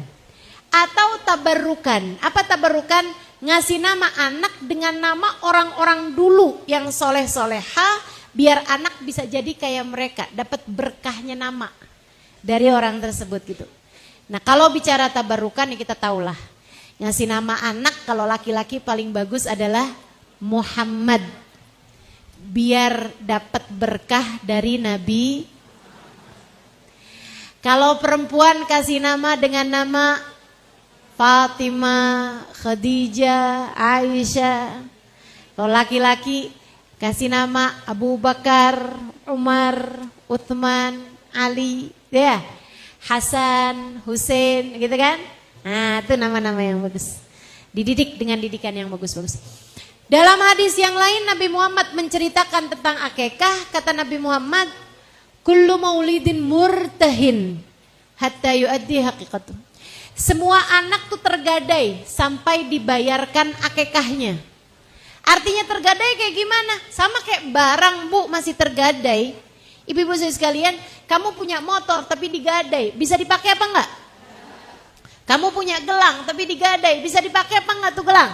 Atau tabarrukan. Apa tabarrukan? Ngasih nama anak dengan nama orang-orang dulu yang soleh-soleha, biar anak bisa jadi kayak mereka, dapat berkahnya nama dari orang tersebut gitu. Nah kalau bicara tabarrukan ya kita tahulah. Ngasih nama anak kalau laki-laki paling bagus adalah Muhammad. Biar dapat berkah dari Nabi. Kalau perempuan kasih nama dengan nama Fatimah, Khadijah, Aisyah. Kalau laki-laki kasih nama Abu Bakar, Umar, Uthman, Ali, ya, Hasan, Hussein, gitu kan? Nah, itu nama-nama yang bagus. Dididik dengan didikan yang bagus-bagus. Dalam hadis yang lain Nabi Muhammad menceritakan tentang akikah. Kata Nabi Muhammad, kullu maulidin murtahin hatta yuaddi haqiqatuh. Semua anak tuh tergadai sampai dibayarkan akikahnya. Artinya tergadai kayak gimana? Sama kayak barang Bu masih tergadai. Ibu-ibu sekalian, kamu punya motor tapi digadai, bisa dipakai apa enggak? Kamu punya gelang tapi digadai, bisa dipakai apa enggak tuh gelang?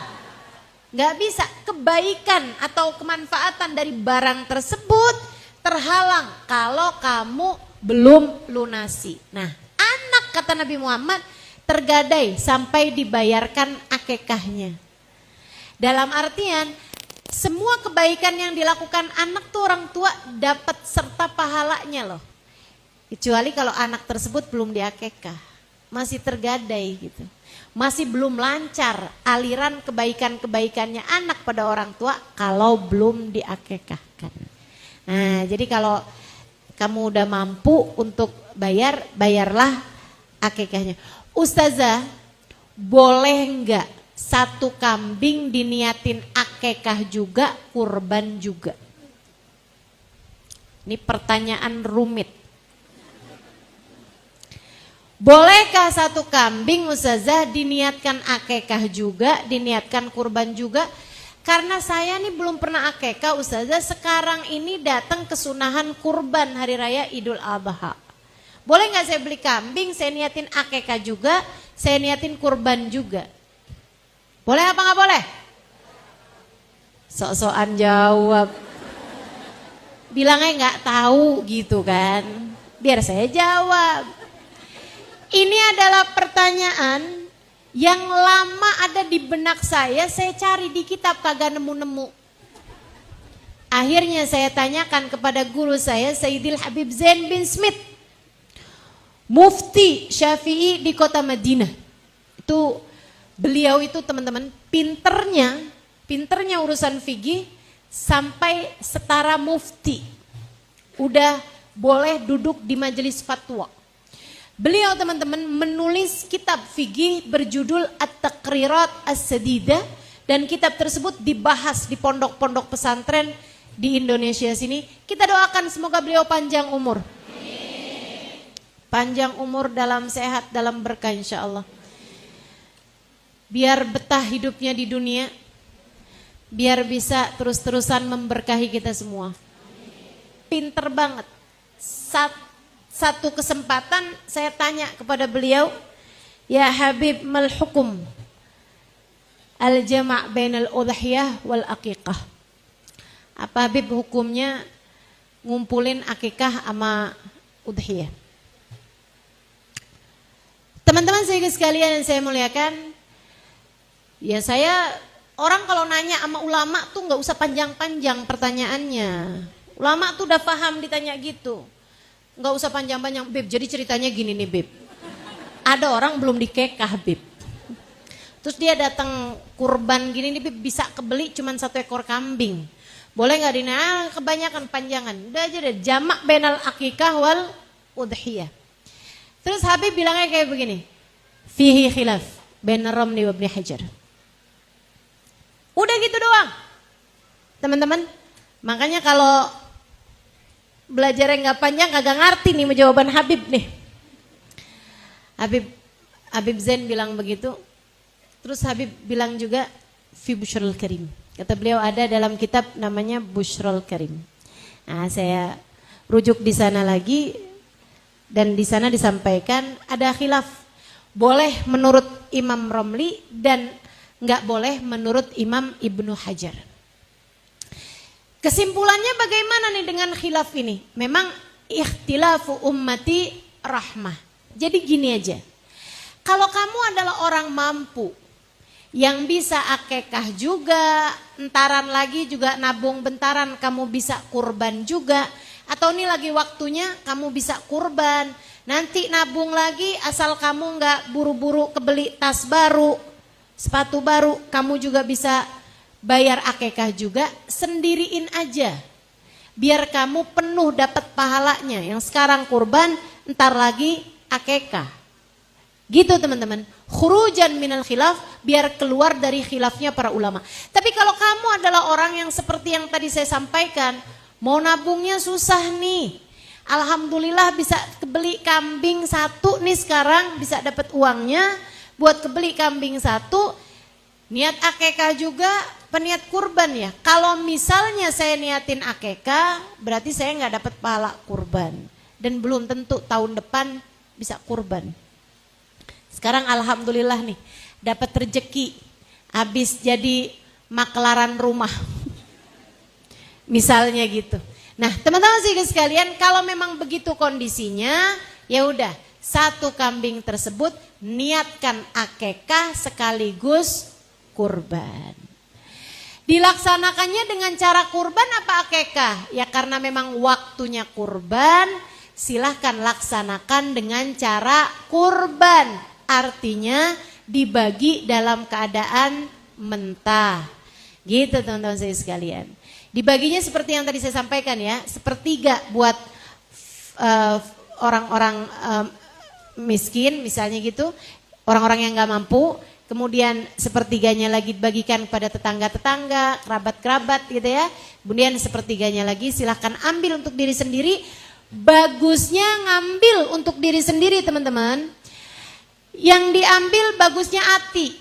Enggak bisa. Kebaikan atau kemanfaatan dari barang tersebut terhalang kalau kamu belum lunasi. Nah, anak kata Nabi Muhammad tergadai sampai dibayarkan akikahnya. Dalam artian semua kebaikan yang dilakukan anak tuh orang tua dapat serta pahalanya loh. Kecuali kalau anak tersebut belum diakikah. masih tergadai gitu. Masih belum lancar aliran kebaikan-kebaikannya anak pada orang tua kalau belum diakekahkan. Nah, jadi kalau kamu udah mampu untuk bayar, bayarlah akekahnya. Ustazah, boleh enggak satu kambing diniatin akekah juga, kurban juga? Ini pertanyaan rumit. Bolehkah satu kambing Ustazah diniatkan akekah juga, diniatkan kurban juga? Karena saya nih belum pernah akekah Ustazah, sekarang ini datang kesunahan kurban hari raya Idul Adha. Boleh nggak saya beli kambing, saya niatin akekah juga, saya niatin kurban juga? Boleh apa nggak boleh? Sok-sokan jawab. Bilangnya nggak tahu gitu kan, biar saya jawab. Ini adalah pertanyaan yang lama ada di benak saya cari di kitab kagak nemu-nemu. Akhirnya saya tanyakan kepada guru saya, Sayyidil Habib Zain bin Smith, Mufti Syafi'i di kota Madinah. Itu beliau itu teman-teman pinternya urusan fikih sampai setara mufti. Udah boleh duduk di majelis fatwa. Beliau teman-teman menulis kitab fikih berjudul At-Taqrirat As-Sadidah, dan kitab tersebut dibahas di pondok-pondok pesantren di Indonesia sini. Kita doakan semoga beliau panjang umur. Panjang umur dalam sehat, dalam berkah insya Allah. Biar betah hidupnya di dunia, biar bisa terus-terusan memberkahi kita semua. Pinter banget. Satu kesempatan saya tanya kepada beliau, ya Habib, mal hukum al-jama' bainal udhiyah wal aqiqah? Apa Habib hukumnya ngumpulin akikah sama udhiyah? Teman-teman sekalian yang saya muliakan, ya saya orang kalau nanya sama ulama tuh nggak usah panjang-panjang pertanyaannya. Ulama tuh udah paham ditanya gitu. Nggak usah panjang-panjang, Beb, jadi ceritanya gini nih Beb. Ada orang belum dikekah Beb. Terus dia datang kurban gini nih Beb, bisa kebeli cuman 1 ekor kambing. Boleh gak dina? Kebanyakan panjangan. Udah aja deh, jamak bainal akikah wal udhiyah. Terus Habib bilangnya kayak begini, fihi khilaf bain Ramli wa Ibnu Hajar. Udah gitu doang. Teman-teman, makanya kalau belajarnya nggak panjang, kagak ngerti nih jawaban Habib nih. Habib Zain bilang begitu. Terus Habib bilang juga fi Bushrul Karim. Kata beliau ada dalam kitab namanya Bushrul Karim. Nah, saya rujuk di sana lagi dan di sana disampaikan ada khilaf. Boleh menurut Imam Romli dan nggak boleh menurut Imam Ibnu Hajar. Kesimpulannya bagaimana nih dengan khilaf ini? Memang ikhtilafu ummati rahmah. Jadi gini aja. Kalau kamu adalah orang mampu yang bisa akekah juga, entaran lagi juga nabung bentaran, kamu bisa kurban juga, atau ini lagi waktunya kamu bisa kurban, nanti nabung lagi asal kamu nggak buru-buru kebeli tas baru, sepatu baru, kamu juga bisa bayar akekah juga, sendiriin aja. Biar kamu penuh dapat pahalanya. Yang sekarang kurban, entar lagi akekah. Gitu teman-teman. Khurujan minal khilaf, biar keluar dari khilafnya para ulama. Tapi kalau kamu adalah orang yang seperti yang tadi saya sampaikan, mau nabungnya susah nih. Alhamdulillah bisa kebeli kambing 1 nih sekarang, bisa dapat uangnya buat kebeli kambing 1. Niat akekah juga, peniat kurban ya. Kalau misalnya saya niatin akekah, berarti saya nggak dapat pahala kurban. Dan belum tentu tahun depan bisa kurban. Sekarang alhamdulillah nih, dapat rezeki. Habis jadi maklaran rumah. Misalnya gitu. Nah teman-teman sekalian, kalau memang begitu kondisinya, ya udah 1 kambing tersebut niatkan akekah sekaligus kurban. Dilaksanakannya dengan cara kurban apa akekah? Ya karena memang waktunya kurban, silahkan laksanakan dengan cara kurban. Artinya dibagi dalam keadaan mentah. Gitu teman-teman saya sekalian. Dibaginya seperti yang tadi saya sampaikan ya, sepertiga buat orang-orang miskin misalnya gitu, orang-orang yang gak mampu. Kemudian sepertiganya lagi dibagikan kepada tetangga-tetangga, kerabat-kerabat gitu ya. Kemudian sepertiganya lagi silahkan ambil untuk diri sendiri. Bagusnya ngambil untuk diri sendiri teman-teman. Yang diambil bagusnya ati.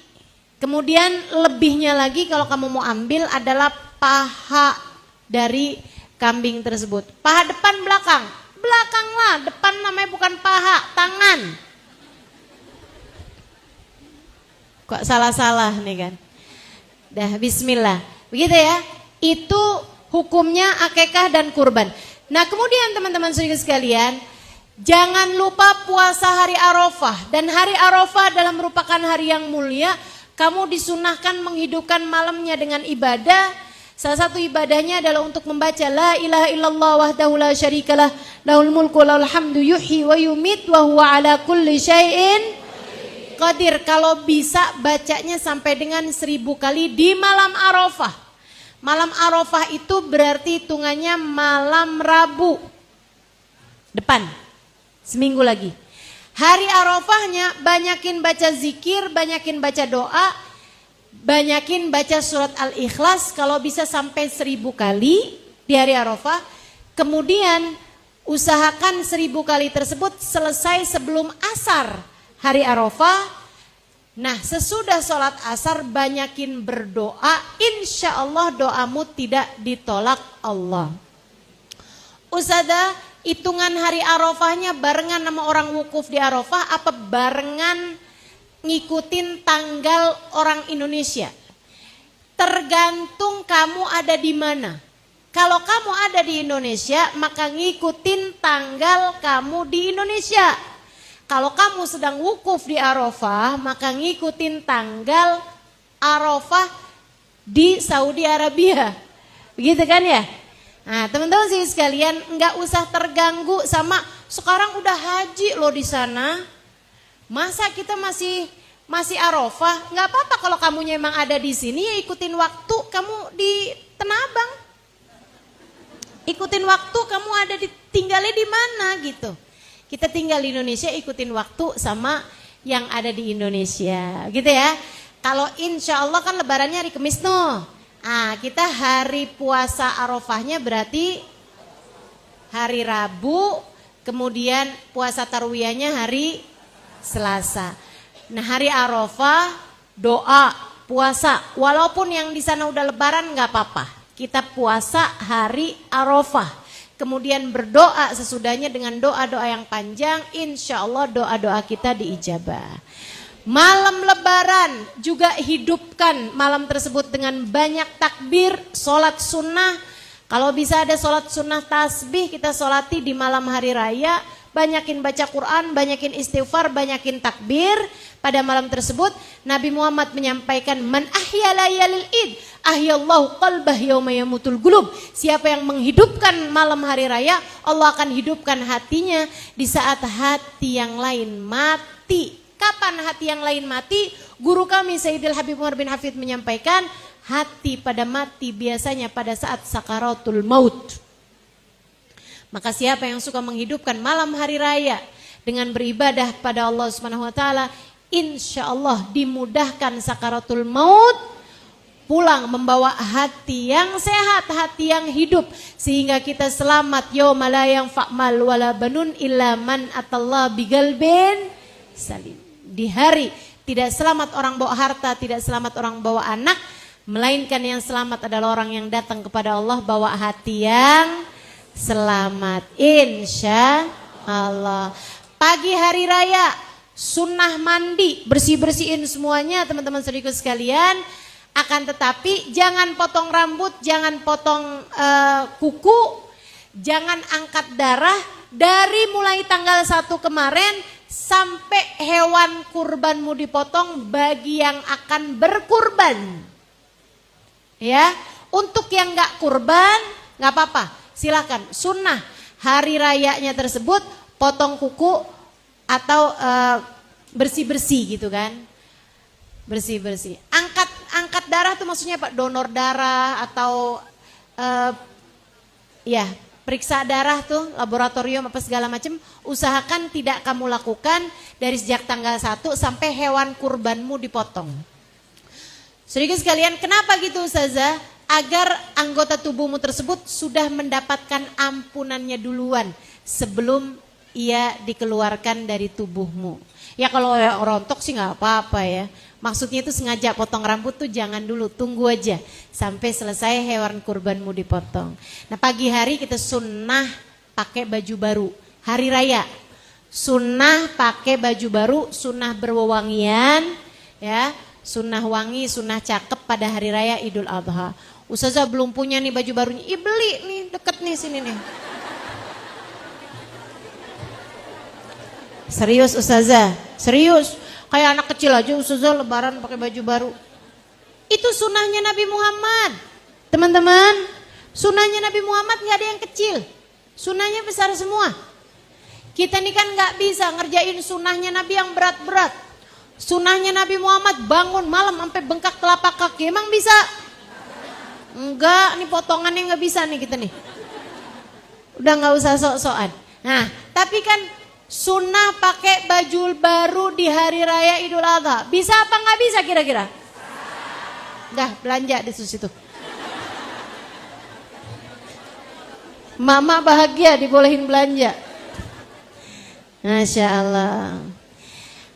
Kemudian lebihnya lagi kalau kamu mau ambil adalah paha dari kambing tersebut. Paha depan belakang. Belakang lah, depan namanya bukan paha, tangan. Kok salah-salah nih kan. Dah bismillah. Begitu ya. Itu hukumnya akikah dan kurban. Nah kemudian teman-teman saudara sekalian, jangan lupa puasa hari Arafah. Dan hari Arafah adalah merupakan hari yang mulia. Kamu disunahkan menghidupkan malamnya dengan ibadah. Salah satu ibadahnya adalah untuk membaca la ilaha illallah wahdahu la syarikalah lahul mulku wa lahul hamdu yuhyi wa yumit wa huwa ala kulli syai'in qadir. Kalau bisa bacanya sampai dengan 1000 kali di malam Arafah. Malam Arafah itu berarti hitungannya malam Rabu depan, seminggu lagi. Hari Arafahnya banyakin baca zikir, banyakin baca doa, banyakin baca surat Al-Ikhlas kalau bisa sampai 1000 kali di hari Arafah. Kemudian usahakan 1000 kali tersebut selesai sebelum asar hari Arafah. Nah sesudah sholat asar banyakin berdoa, insya Allah doamu tidak ditolak Allah. Ustazah, hitungan hari Arafahnya barengan sama orang wukuf di Arafah apa barengan ngikutin tanggal orang Indonesia? Tergantung kamu ada di mana. Kalau kamu ada di Indonesia maka ngikutin tanggal kamu di Indonesia. Kalau kamu sedang wukuf di Arafah maka ngikutin tanggal Arafah di Saudi Arabia. Begitu kan ya? Nah teman-teman sih sekalian, nggak usah terganggu sama sekarang udah haji loh di sana. Masa kita masih Arafah? Nggak apa-apa kalau kamunya emang ada di sini ya ikutin waktu kamu di Tanah Abang. Ikutin waktu kamu ada tinggalnya di mana gitu. Kita tinggal di Indonesia ikutin waktu sama yang ada di Indonesia gitu ya. Kalau insya Allah kan lebarannya hari Kamis noh. Ah, kita hari puasa Arafahnya berarti hari Rabu, kemudian puasa Tarwiyahnya hari Selasa. Nah hari Arafah doa puasa, walaupun yang di sana udah lebaran nggak apa-apa. Kita puasa hari Arafah. Kemudian berdoa sesudahnya dengan doa-doa yang panjang, insya Allah doa-doa kita diijabah. Malam lebaran juga hidupkan malam tersebut dengan banyak takbir, sholat sunnah. Kalau bisa ada sholat sunnah tasbih kita sholati di malam hari raya. Banyakin baca Quran, banyakin istighfar, banyakin takbir pada malam tersebut. Nabi Muhammad menyampaikan, man ahya layalil id ahyallahu qalbah yauma yamutul qulub. Siapa yang menghidupkan malam hari raya, Allah akan hidupkan hatinya di saat hati yang lain mati. Kapan hati yang lain mati? Guru kami Sayyidil Habib Umar bin Hafid menyampaikan, hati pada mati biasanya pada saat sakaratul maut. Maka siapa yang suka menghidupkan malam hari raya dengan beribadah pada Allah Subhanahu wa taala, insya Allah dimudahkan sakaratul maut, pulang membawa hati yang sehat, hati yang hidup, sehingga kita selamat yauma la yanfa' mal wala banun illa man atallah biqalbin salim. Di hari tidak selamat orang bawa harta, tidak selamat orang bawa anak, melainkan yang selamat adalah orang yang datang kepada Allah bawa hati yang selamat, insya Allah. Pagi hari raya sunnah mandi, bersih-bersihin semuanya teman-teman saudaraku sekalian. Akan tetapi jangan potong rambut, jangan potong kuku, jangan angkat darah dari mulai tanggal 1 kemarin sampai hewan kurbanmu dipotong bagi yang akan berkurban. Ya, untuk yang nggak kurban nggak apa-apa. Silakan, sunnah hari rayanya tersebut potong kuku atau bersih-bersih gitu kan. Bersih-bersih. Angkat darah tuh maksudnya Pak, donor darah atau ya, periksa darah tuh, laboratorium apa segala macam, usahakan tidak kamu lakukan dari sejak tanggal 1 sampai hewan kurbanmu dipotong. Saudara sekalian, kenapa gitu Ustazah? Agar anggota tubuhmu tersebut sudah mendapatkan ampunannya duluan sebelum ia dikeluarkan dari tubuhmu. Ya kalau rontok sih nggak apa-apa ya. Maksudnya itu sengaja potong rambut tuh jangan dulu, tunggu aja sampai selesai hewan kurbanmu dipotong. Nah pagi hari kita sunnah pakai baju baru, hari raya. Sunnah pakai baju baru, sunnah berwewangian, ya, sunnah wangi, sunnah cakep pada hari raya Idul Adha. Ustazah belum punya nih baju barunya, beli nih deket nih sini nih. Serius Ustazah, serius. Kayak anak kecil aja Ustazah lebaran pakai baju baru. Itu sunnahnya Nabi Muhammad. Teman-teman, sunnahnya Nabi Muhammad gak ada yang kecil. Sunnahnya besar semua. Kita nih kan gak bisa ngerjain sunnahnya Nabi yang berat-berat. Sunnahnya Nabi Muhammad bangun malam sampai bengkak telapak kaki. Emang bisa? Enggak, nih potongannya gak bisa nih kita nih. Udah gak usah sok-sokan. Nah, tapi kan sunnah pakai baju baru di hari raya Idul Adha. Bisa apa nggak bisa kira-kira? Dah belanja di situ. Mama bahagia dibolehin belanja. Masya Allah.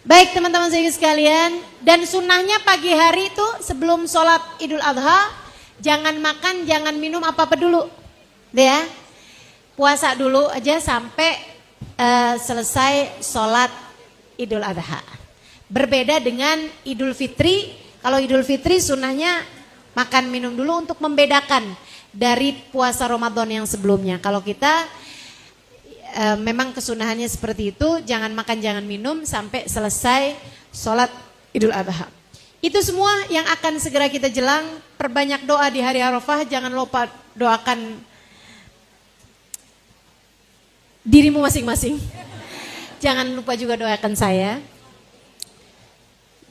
Baik teman-teman sekalian. Dan sunnahnya pagi hari itu sebelum sholat Idul Adha, jangan makan, jangan minum apa-apa dulu. Ya, puasa dulu aja sampai selesai sholat Idul Adha. Berbeda dengan Idul Fitri. Kalau Idul Fitri sunnahnya makan minum dulu untuk membedakan dari puasa Ramadan yang sebelumnya. Kalau kita memang kesunahannya seperti itu, jangan makan jangan minum sampai selesai sholat Idul Adha. Itu semua yang akan segera kita jelang. Perbanyak doa di hari Arafah. Jangan lupa doakan dirimu masing-masing. Jangan lupa juga doakan saya.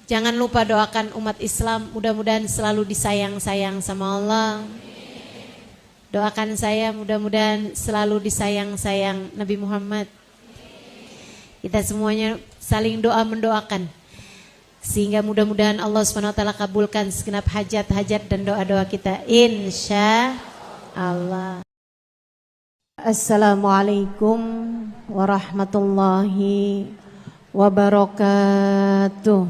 Jangan lupa doakan umat Islam. Mudah-mudahan selalu disayang-sayang sama Allah. Doakan saya mudah-mudahan selalu disayang-sayang Nabi Muhammad. Kita semuanya saling doa mendoakan. Sehingga mudah-mudahan Allah SWT kabulkan segenap hajat-hajat dan doa-doa kita. Insya Allah. Assalamualaikum warahmatullahi wabarakatuh.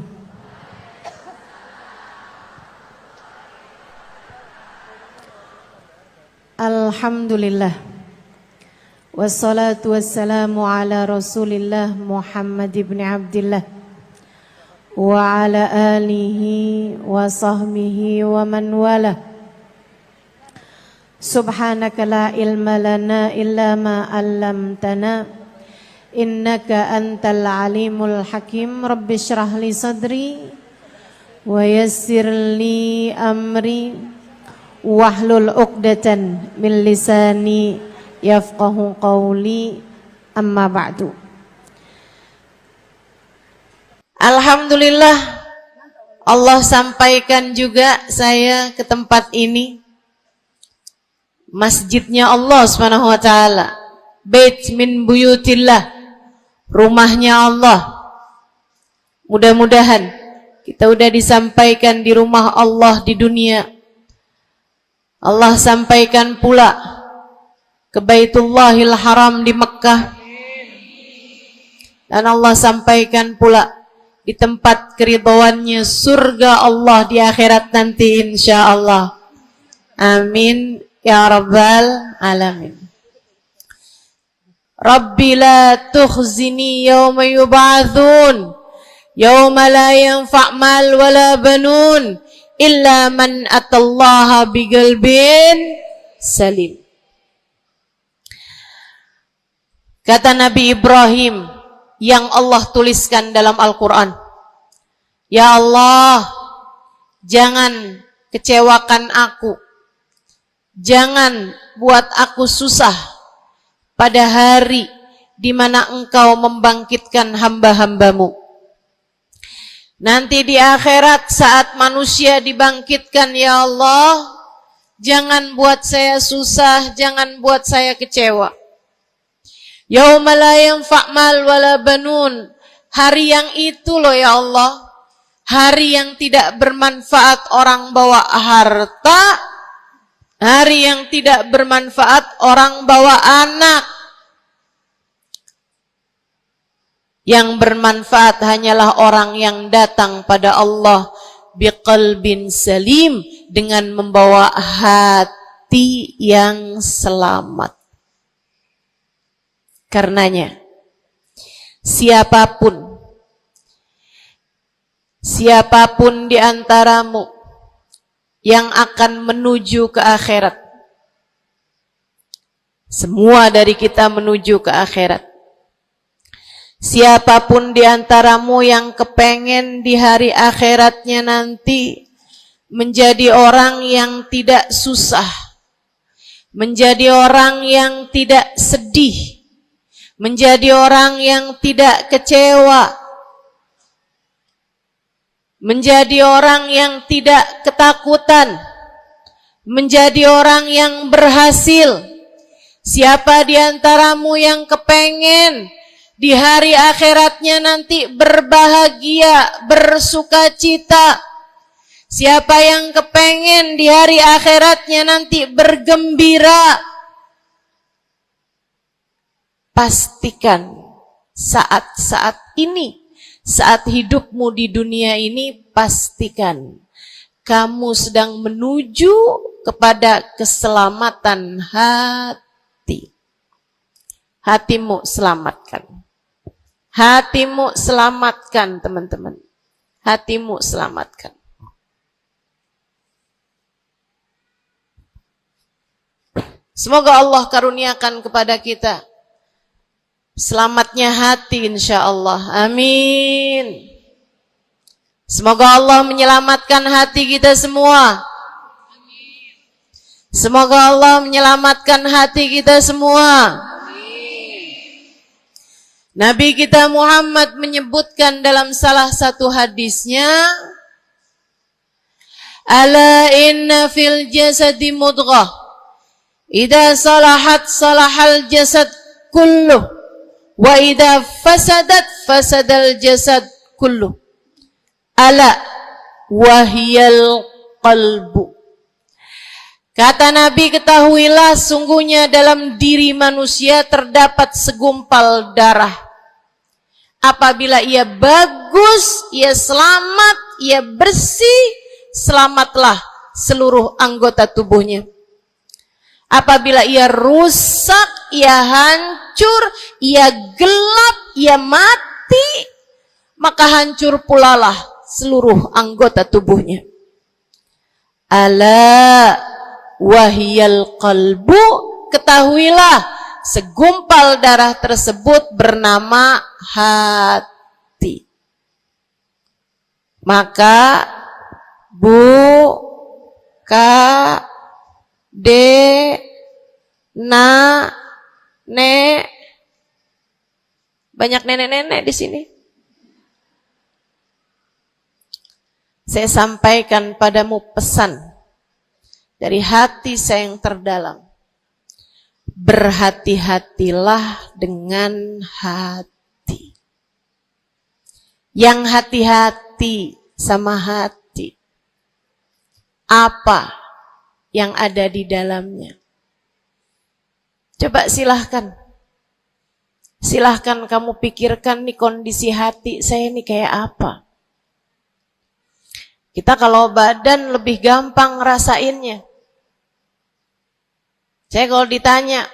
Alhamdulillah. Wassalatu wassalamu ala Rasulillah Muhammad ibn Abdillah wa ala alihi wa sahbihi wa man walah. Subhanaka la ilma lana illa ma 'allamtana innaka antal alimul hakim. Rabbi shrah li sadri wa yassir li amri wahlul 'uqdatan min lisani yafqahu qawli. Amma ba'du. Alhamdulillah Allah sampaikan juga saya ke tempat ini. Masjidnya Allah Subhanahu wa taala, bait min buyutillah, rumahnya Allah. Mudah-mudahan kita udah disampaikan di rumah Allah di dunia. Allah sampaikan pula ke Baitullahil Haram di Mekkah. Dan Allah sampaikan pula di tempat keridhaannya surga Allah di akhirat nanti insyaallah. Amin ya rabbal alamin. Rabbi la tukhzini yawma yub'atsun yawma la yanfa' mal wala banun illa man atallaha biqalbin salim. Kata Nabi Ibrahim yang Allah tuliskan dalam Al-Quran, ya Allah, jangan kecewakan aku, jangan buat aku susah, pada hari di mana Engkau membangkitkan hamba-hambamu. Nanti di akhirat saat manusia dibangkitkan, ya Allah, jangan buat saya susah, jangan buat saya kecewa. Yauma la yanfa' mal wala banun. Hari yang itu loh ya Allah, hari yang tidak bermanfaat orang bawa harta, hari yang tidak bermanfaat orang bawa anak. Yang bermanfaat hanyalah orang yang datang pada Allah biqalbin salim, dengan membawa hati yang selamat. Karenanya siapapun di antaramu yang akan menuju ke akhirat, semua dari kita menuju ke akhirat. Siapapun di antaramu yang kepengen di hari akhiratnya nanti menjadi orang yang tidak susah, menjadi orang yang tidak sedih, menjadi orang yang tidak kecewa, menjadi orang yang tidak ketakutan, menjadi orang yang berhasil. Siapa di antaramu yang kepengen di hari akhiratnya nanti berbahagia, bersukacita? Siapa yang kepengen di hari akhiratnya nanti bergembira? Pastikan saat-saat ini, saat hidupmu di dunia ini, pastikan kamu sedang menuju kepada keselamatan hati. Hatimu selamatkan. Hatimu selamatkan, teman-teman. Hatimu selamatkan. Semoga Allah karuniakan kepada kita selamatnya hati, insya Allah. Amin. Semoga Allah menyelamatkan hati kita semua. Semoga Allah menyelamatkan hati kita semua. Nabi kita Muhammad menyebutkan dalam salah satu hadisnya, ala inna fil jasadi mudghah, idza salahat salahal jasad kulluh, wa idza fasadat fasadal jasad kulluh. Ala wahiyal qalbu. Kata Nabi, ketahuilah sungguhnya dalam diri manusia terdapat segumpal darah. Apabila ia bagus, ia selamat, ia bersih, selamatlah seluruh anggota tubuhnya. Apabila ia rusak, ia hancur, ia gelap, ia mati, maka hancur pulalah seluruh anggota tubuhnya. Ala wahiyal qalbu, ketahuilah segumpal darah tersebut bernama hati. Maka bu, ka, de, na, ne, banyak nenek-nenek di sini. Saya sampaikan padamu pesan dari hati saya yang terdalam. Berhati-hatilah dengan hati. Yang hati-hati sama hati, apa yang ada di dalamnya? Coba silahkan kamu pikirkan nih, kondisi hati saya nih kayak apa. Kita kalau badan lebih gampang ngerasainnya. Saya kalau ditanya,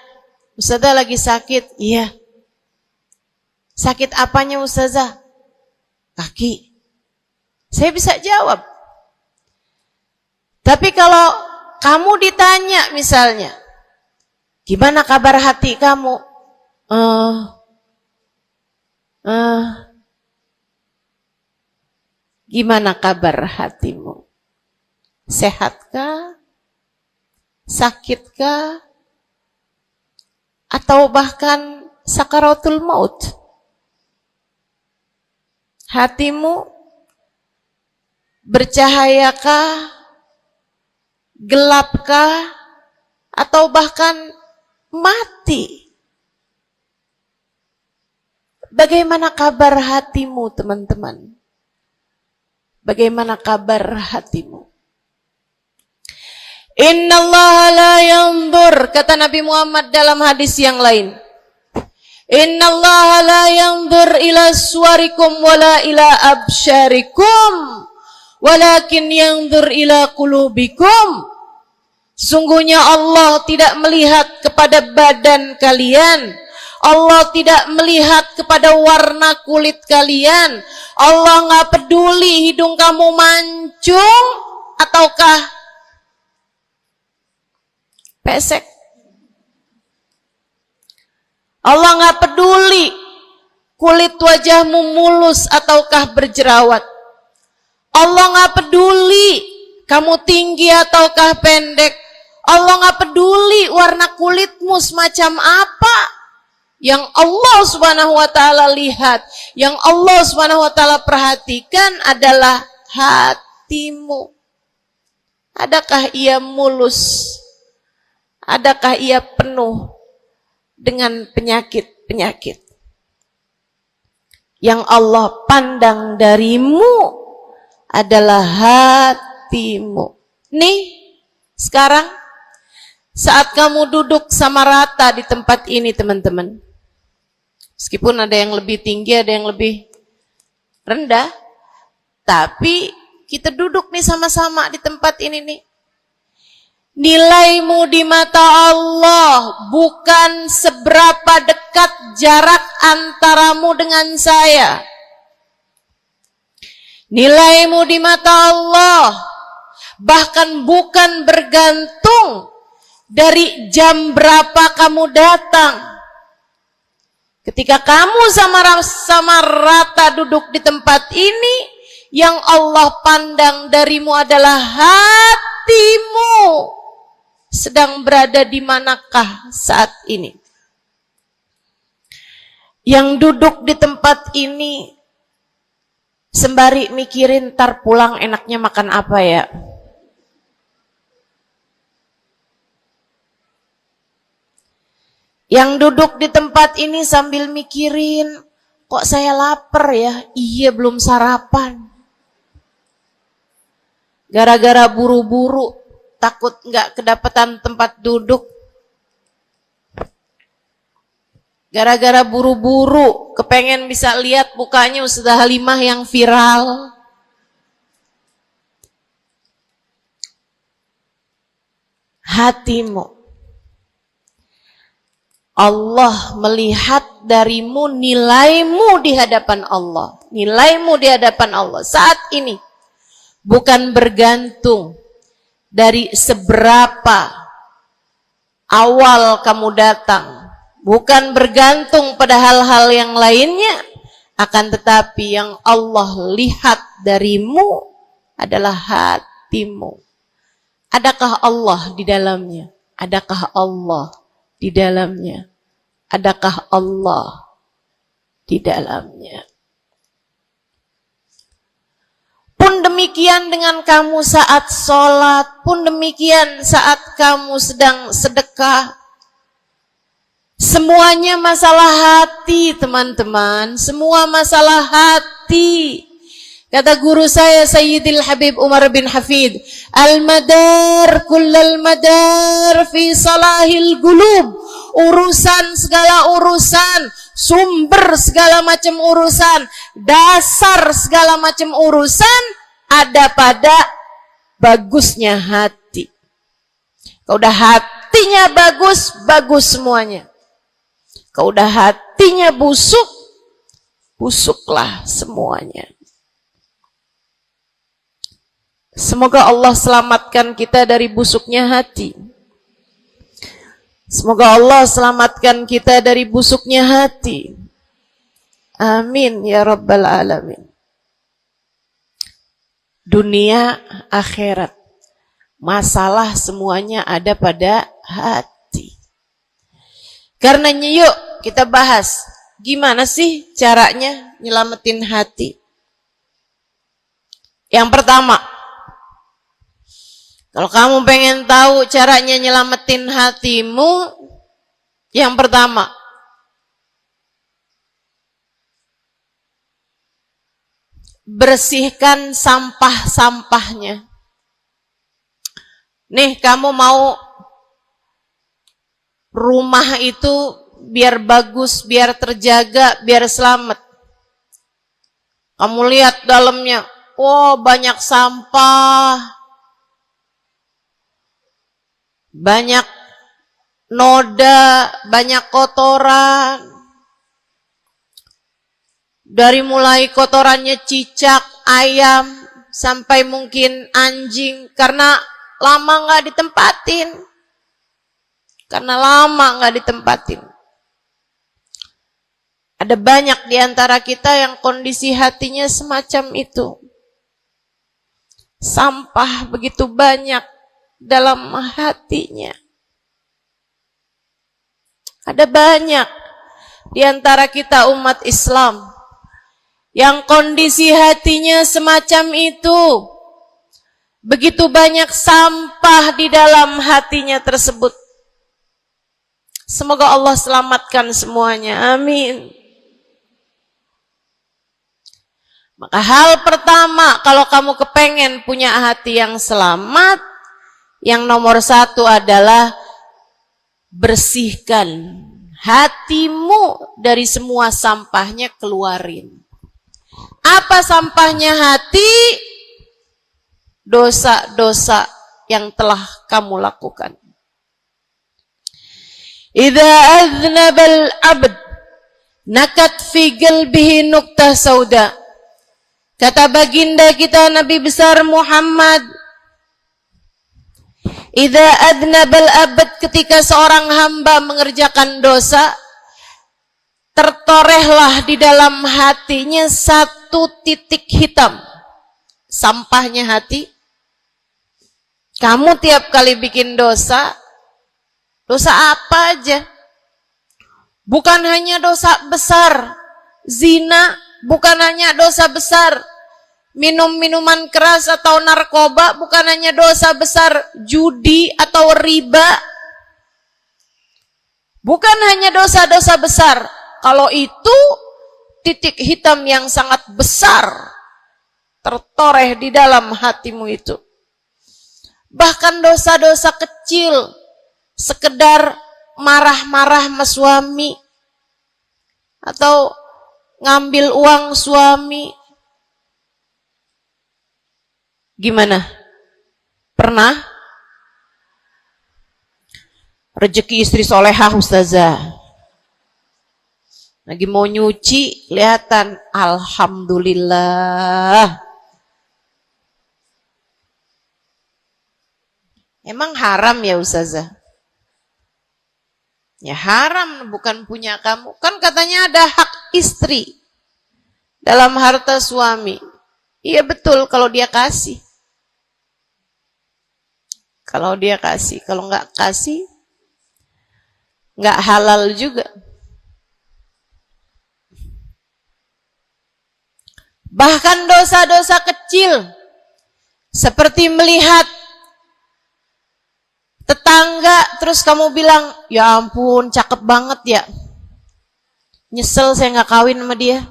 Ustazah lagi sakit? Iya. Sakit apanya Ustazah? Kaki. Saya bisa jawab. Tapi kalau kamu ditanya misalnya, gimana kabar hati kamu? Gimana kabar hatimu? Sehatkah? Sakitkah? Atau atau bahkan sakaratul maut. Hatimu bercahayakah, gelapkah, atau bahkan mati? Bagaimana kabar hatimu, teman-teman? Bagaimana kabar hatimu? Innallaha la yanzur, kata Nabi Muhammad dalam hadis yang lain. Innallaha la yanzur ila suwarikum wala ila absyarikum, walakin yanzur ila qulubikum. Sungguhnya Allah tidak melihat kepada badan kalian, Allah tidak melihat kepada warna kulit kalian. Allah nggak peduli hidung kamu mancung ataukah pesek. Allah nggak peduli kulit wajahmu mulus ataukah berjerawat. Allah nggak peduli kamu tinggi ataukah pendek. Allah nggak peduli warna kulitmu semacam apa. Yang Allah Subhanahu wa taala lihat, yang Allah Subhanahu wa taala perhatikan adalah hatimu. Adakah ia mulus? Adakah ia penuh dengan penyakit-penyakit? Yang Allah pandang darimu adalah hatimu. Nih, sekarang saat kamu duduk sama rata di tempat ini, teman-teman, meskipun ada yang lebih tinggi, ada yang lebih rendah, tapi kita duduk nih sama-sama di tempat ini nih. Nilaimu di mata Allah bukan seberapa dekat jarak antaramu dengan saya. Nilaimu di mata Allah bahkan bukan bergantung dari jam berapa kamu datang. Ketika kamu sama rata duduk di tempat ini, yang Allah pandang darimu adalah hatimu. Sedang berada di manakah saat ini? Yang duduk di tempat ini sembari mikirin ntar pulang enaknya makan apa ya? Yang duduk di tempat ini sambil mikirin, kok saya lapar ya? Iya, belum sarapan. Gara-gara buru-buru, takut nggak kedapatan tempat duduk. Gara-gara buru-buru, kepengen bisa lihat mukanya Ustazah Halimah yang viral. Hatimu. Allah melihat darimu, nilaimu di hadapan Allah. Nilaimu di hadapan Allah saat ini bukan bergantung dari seberapa awal kamu datang, bukan bergantung pada hal-hal yang lainnya, akan tetapi yang Allah lihat darimu adalah hatimu. Adakah Allah di dalamnya? Adakah Allah di dalamnya? Adakah Allah di dalamnya? Pun demikian dengan kamu saat sholat, pun demikian saat kamu sedang sedekah. Semuanya masalah hati, teman-teman. Semua masalah hati. Kata guru saya Sayyidil Habib Umar bin Hafid, al-madar kullal madar fi salahil gulub. Urusan segala urusan, sumber segala macam urusan, dasar segala macam urusan ada pada bagusnya hati. Kalau udah hatinya bagus, bagus semuanya. Kalau udah hatinya busuk, busuklah semuanya. Semoga Allah selamatkan kita dari busuknya hati. Semoga Allah selamatkan kita dari busuknya hati. Amin ya rabbal alamin. Dunia, akhirat, masalah semuanya ada pada hati. Karenanya yuk kita bahas gimana sih caranya nyelamatin hati. Yang pertama, kalau kamu pengen tahu caranya nyelamatin hatimu, yang pertama, bersihkan sampah-sampahnya. Nih, kamu mau rumah itu biar bagus, biar terjaga, biar selamat. Kamu lihat dalamnya, oh banyak sampah, banyak noda, banyak kotoran. Dari mulai kotorannya cicak, ayam, sampai mungkin anjing, karena lama nggak ditempatin. Karena lama nggak ditempatin. Ada banyak di antara kita yang kondisi hatinya semacam itu. Sampah begitu banyak dalam hatinya. Ada banyak di antara kita umat Islam yang kondisi hatinya semacam itu. Begitu banyak sampah di dalam hatinya tersebut. Semoga Allah selamatkan semuanya. Amin. Maka hal pertama, kalau kamu kepengen punya hati yang selamat, yang nomor satu adalah bersihkan hatimu dari semua sampahnya, keluarin. Apa sampahnya hati? Dosa-dosa yang telah kamu lakukan. Idza aznabal abd nakat fi qalbihi nuqtah sauda. Kata baginda kita Nabi besar Muhammad, idza aznabal abd, ketika seorang hamba mengerjakan dosa, tertorehlah di dalam hatinya satu titik hitam. Sampahnya hati. Kamu tiap kali bikin dosa, dosa apa aja? Bukan hanya dosa besar, zina, bukan hanya dosa besar, minum minuman keras atau narkoba, bukan hanya dosa besar, judi atau riba, bukan hanya dosa-dosa besar. Kalau itu titik hitam yang sangat besar tertoreh di dalam hatimu itu. Bahkan dosa-dosa kecil, sekedar marah-marah sama suami, atau ngambil uang suami. Gimana? Pernah? Rezeki istri solehah ustazah. Lagi mau nyuci, kelihatan, alhamdulillah. Emang haram ya ustazah? Ya haram, bukan punya kamu. Kan katanya ada hak istri dalam harta suami. Iya betul kalau dia kasih. Kalau dia kasih, kalau nggak kasih, nggak halal juga. Bahkan dosa-dosa kecil, seperti melihat tetangga, terus kamu bilang, ya ampun, cakep banget ya. Nyesel saya nggak kawin sama dia.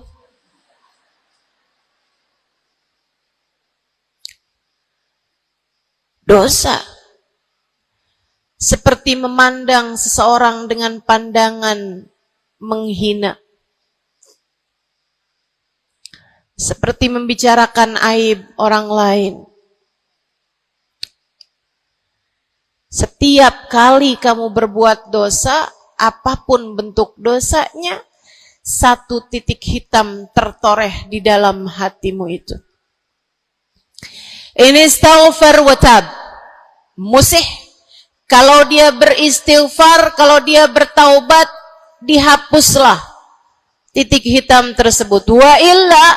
Dosa. Seperti memandang seseorang dengan pandangan menghina. Seperti membicarakan aib orang lain. Setiap kali kamu berbuat dosa, apapun bentuk dosanya, satu titik hitam tertoreh di dalam hatimu itu. Ini istighfar wa tab. Musih. Kalau dia beristighfar, kalau dia bertaubat, dihapuslah titik hitam tersebut. Wa illa,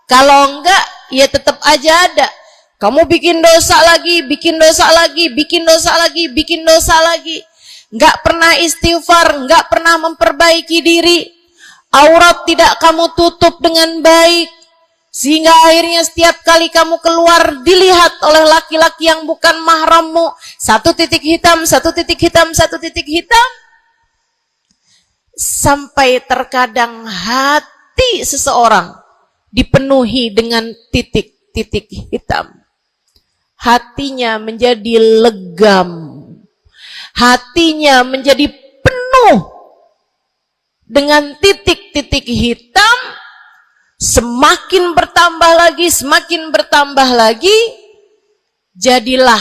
kalau enggak, ya tetap aja ada. Kamu bikin dosa lagi, bikin dosa lagi, bikin dosa lagi, bikin dosa lagi. nggak pernah istighfar, nggak pernah memperbaiki diri, aurat tidak kamu tutup dengan baik, sehingga akhirnya setiap kali kamu keluar dilihat oleh laki-laki yang bukan mahrammu, satu titik hitam, satu titik hitam, satu titik hitam, sampai terkadang hati seseorang dipenuhi dengan titik-titik hitam. Hatinya menjadi legam, hatinya menjadi penuh dengan titik-titik hitam, semakin bertambah lagi, semakin bertambah lagi, jadilah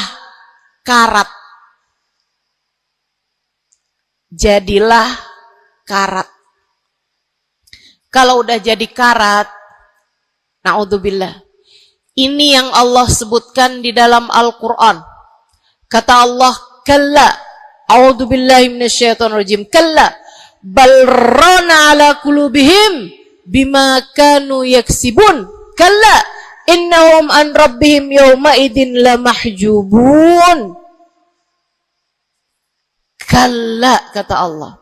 karat. Jadilah karat. Kalau udah jadi karat, na'udzubillah, ini yang Allah sebutkan di dalam Al-Quran. Kata Allah, kalla, a'udzubillahi minasyaitonirrajim, kalla, bal rana ala qulubihim bima kanu yaksibun, kalla, innahum an rabbihim yawma idin lamahjubun. Kalla, kata Allah,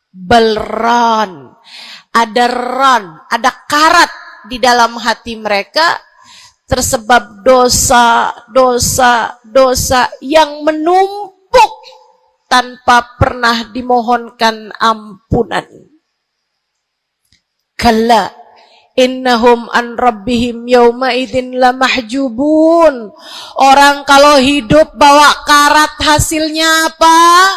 balran, ada ran, ada karat di dalam hati mereka, tersebab dosa yang menumpuk tanpa pernah dimohonkan ampunan. Kalla innahum an rabbihim yawma idzin lamahjubun. Orang kalau hidup bawa karat hasilnya apa?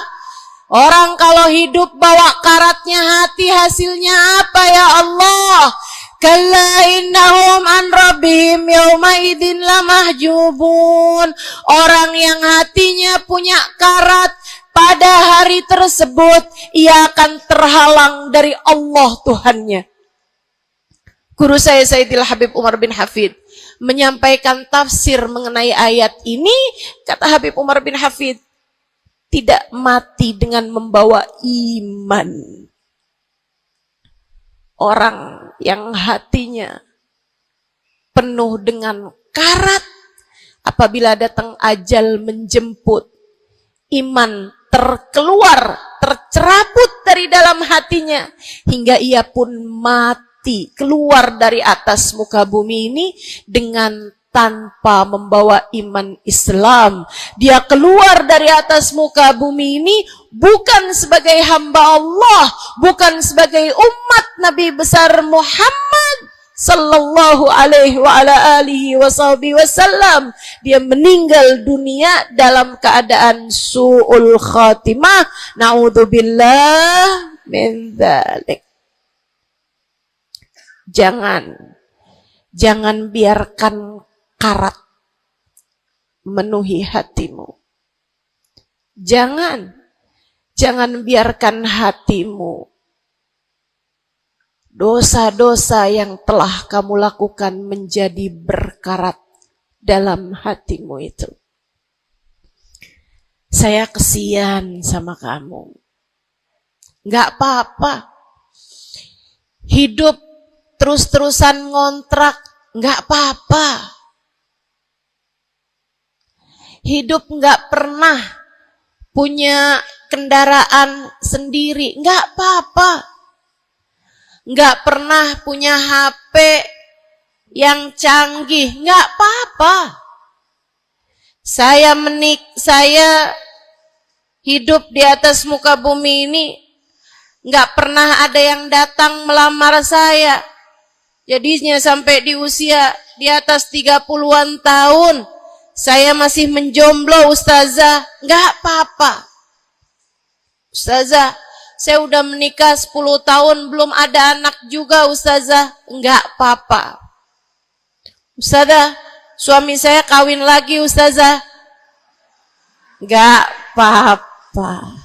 Orang kalau hidup bawa karatnya hati hasilnya apa ya Allah? Kalla innahum an rabbihim yawma idzin lamahjubun. Orang yang hatinya punya karat, pada hari tersebut ia akan terhalang dari Allah Tuhannya. Guru saya Sayyidil Habib Umar bin Hafid menyampaikan tafsir mengenai ayat ini. Kata Habib Umar bin Hafid, tidak mati dengan membawa iman. Orang yang hatinya penuh dengan karat, apabila datang ajal menjemput, iman terkeluar, tercerabut dari dalam hatinya, hingga ia pun mati, keluar dari atas muka bumi ini dengan tanpa membawa iman Islam. Dia keluar dari atas muka bumi ini bukan sebagai hamba Allah, bukan sebagai umat Nabi besar Muhammad sallallahu alaihi wa ala alihi wasallam. Dia meninggal dunia dalam keadaan su'ul khatimah. Na'udzubillah min dzalik. Jangan biarkan karat memenuhi hatimu. Jangan biarkan hatimu, dosa-dosa yang telah kamu lakukan menjadi berkarat dalam hatimu itu. Saya kesian sama kamu. Gak apa-apa. Hidup terus-terusan ngontrak, gak apa-apa. Hidup gak pernah punya kendaraan sendiri, gak apa-apa. Gak pernah punya HP yang canggih, gak apa-apa. Saya hidup di atas muka bumi ini, gak pernah ada yang datang melamar saya. Jadinya sampai di usia di atas 30-an tahun, saya masih menjomblo, Ustazah. Gak apa-apa. Ustazah, saya udah menikah 10 tahun, belum ada anak juga, Ustazah. Enggak apa-apa. Ustazah, suami saya kawin lagi, Ustazah. Enggak apa-apa.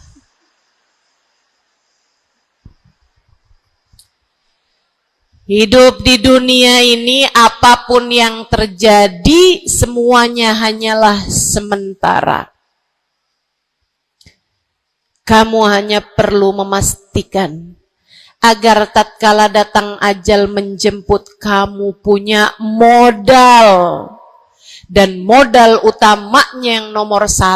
Hidup di dunia ini, apapun yang terjadi, semuanya hanyalah sementara. Kamu hanya perlu memastikan agar tatkala datang ajal menjemput, kamu punya modal. Dan modal utamanya yang nomor 1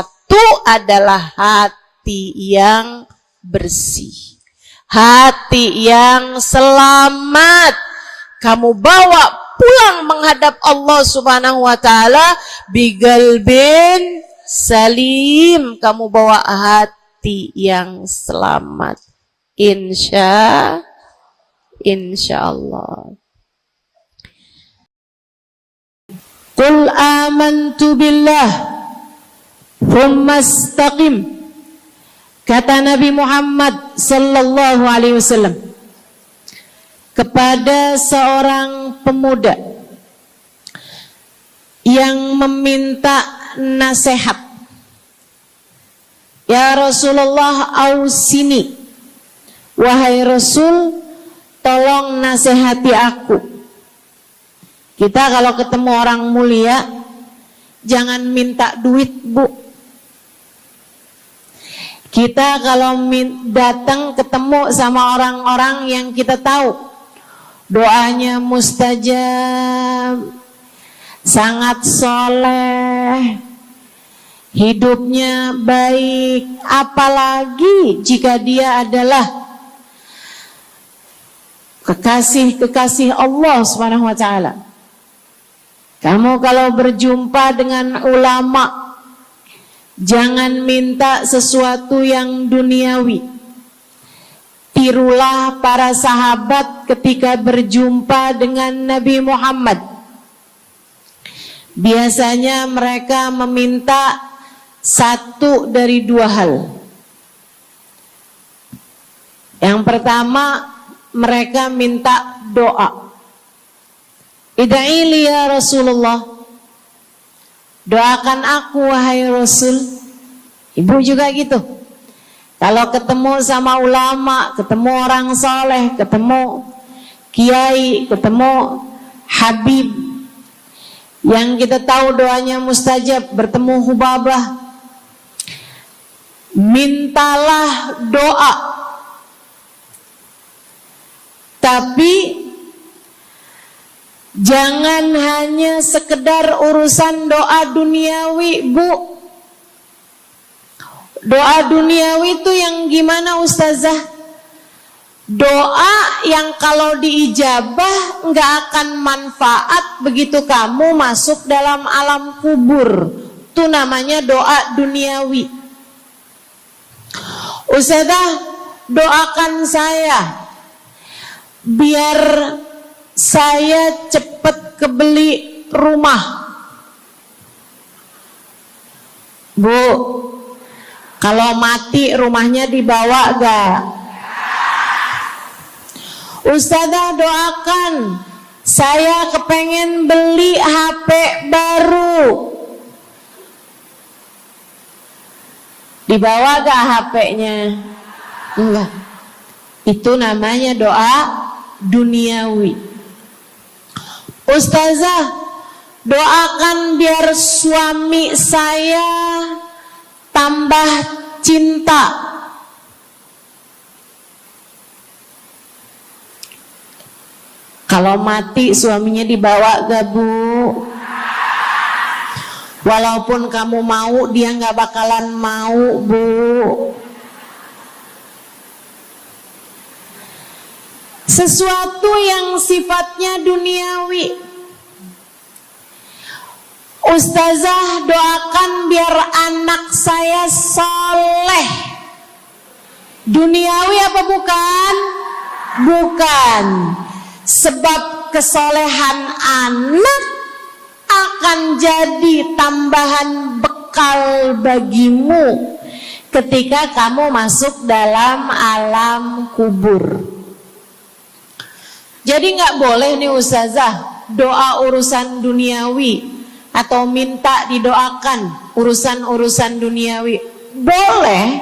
adalah hati. hati yang bersih, hati yang selamat. Kamu bawa pulang menghadap Allah Subhanahu wa taala bigalbin salim. Kamu bawa hati yang selamat. Insyaallah. Qul amantu billah thumma istaqim. Kata Nabi Muhammad sallallahu alaihi wasallam kepada seorang pemuda yang meminta nasihat, ya Rasulullah, ausini, wahai Rasul, tolong nasihati aku. Kita kalau ketemu orang mulia jangan minta duit, Bu. Kita kalau datang ketemu sama orang-orang yang kita tahu doanya mustajab, sangat soleh, hidupnya baik, apalagi jika dia adalah kekasih Allah Subhanahu wa taala. Kamu kalau berjumpa dengan ulama, jangan minta sesuatu yang duniawi. Tirulah para sahabat ketika berjumpa dengan Nabi Muhammad. Biasanya mereka meminta satu dari dua hal. Yang pertama, mereka minta doa. Ida'ili ya Rasulullah, doakan aku wahai Rasul. Ibu juga gitu. Kalau ketemu sama ulama, ketemu orang soleh, ketemu kiai, ketemu habib yang kita tahu doanya mustajab, bertemu Hubabah, mintalah doa. Tapi jangan hanya sekedar urusan doa duniawi, Bu. Doa duniawi itu yang gimana, Ustazah? Doa yang kalau diijabah nggak akan manfaat begitu kamu masuk dalam alam kubur. Itu namanya doa duniawi. Ustazah, doakan saya biar saya cepat kebeli rumah. Bu, kalau mati rumahnya dibawa gak? Ustazah, doakan saya kepengen beli HP baru. Dibawa gak HP-nya? Enggak. Itu namanya doa duniawi. Ustazah, doakan biar suami saya tambah cinta. Kalau mati suaminya dibawa gak, Bu? Walaupun kamu mau, dia gak bakalan mau, Bu. Sesuatu yang sifatnya duniawi. Ustazah, doakan biar anak saya soleh. Duniawi apa bukan? Bukan. Sebab kesolehan anak akan jadi tambahan bekal bagimu ketika kamu masuk dalam alam kubur. Jadi nggak boleh nih Ustazah doa urusan duniawi atau minta didoakan urusan-urusan duniawi. Boleh,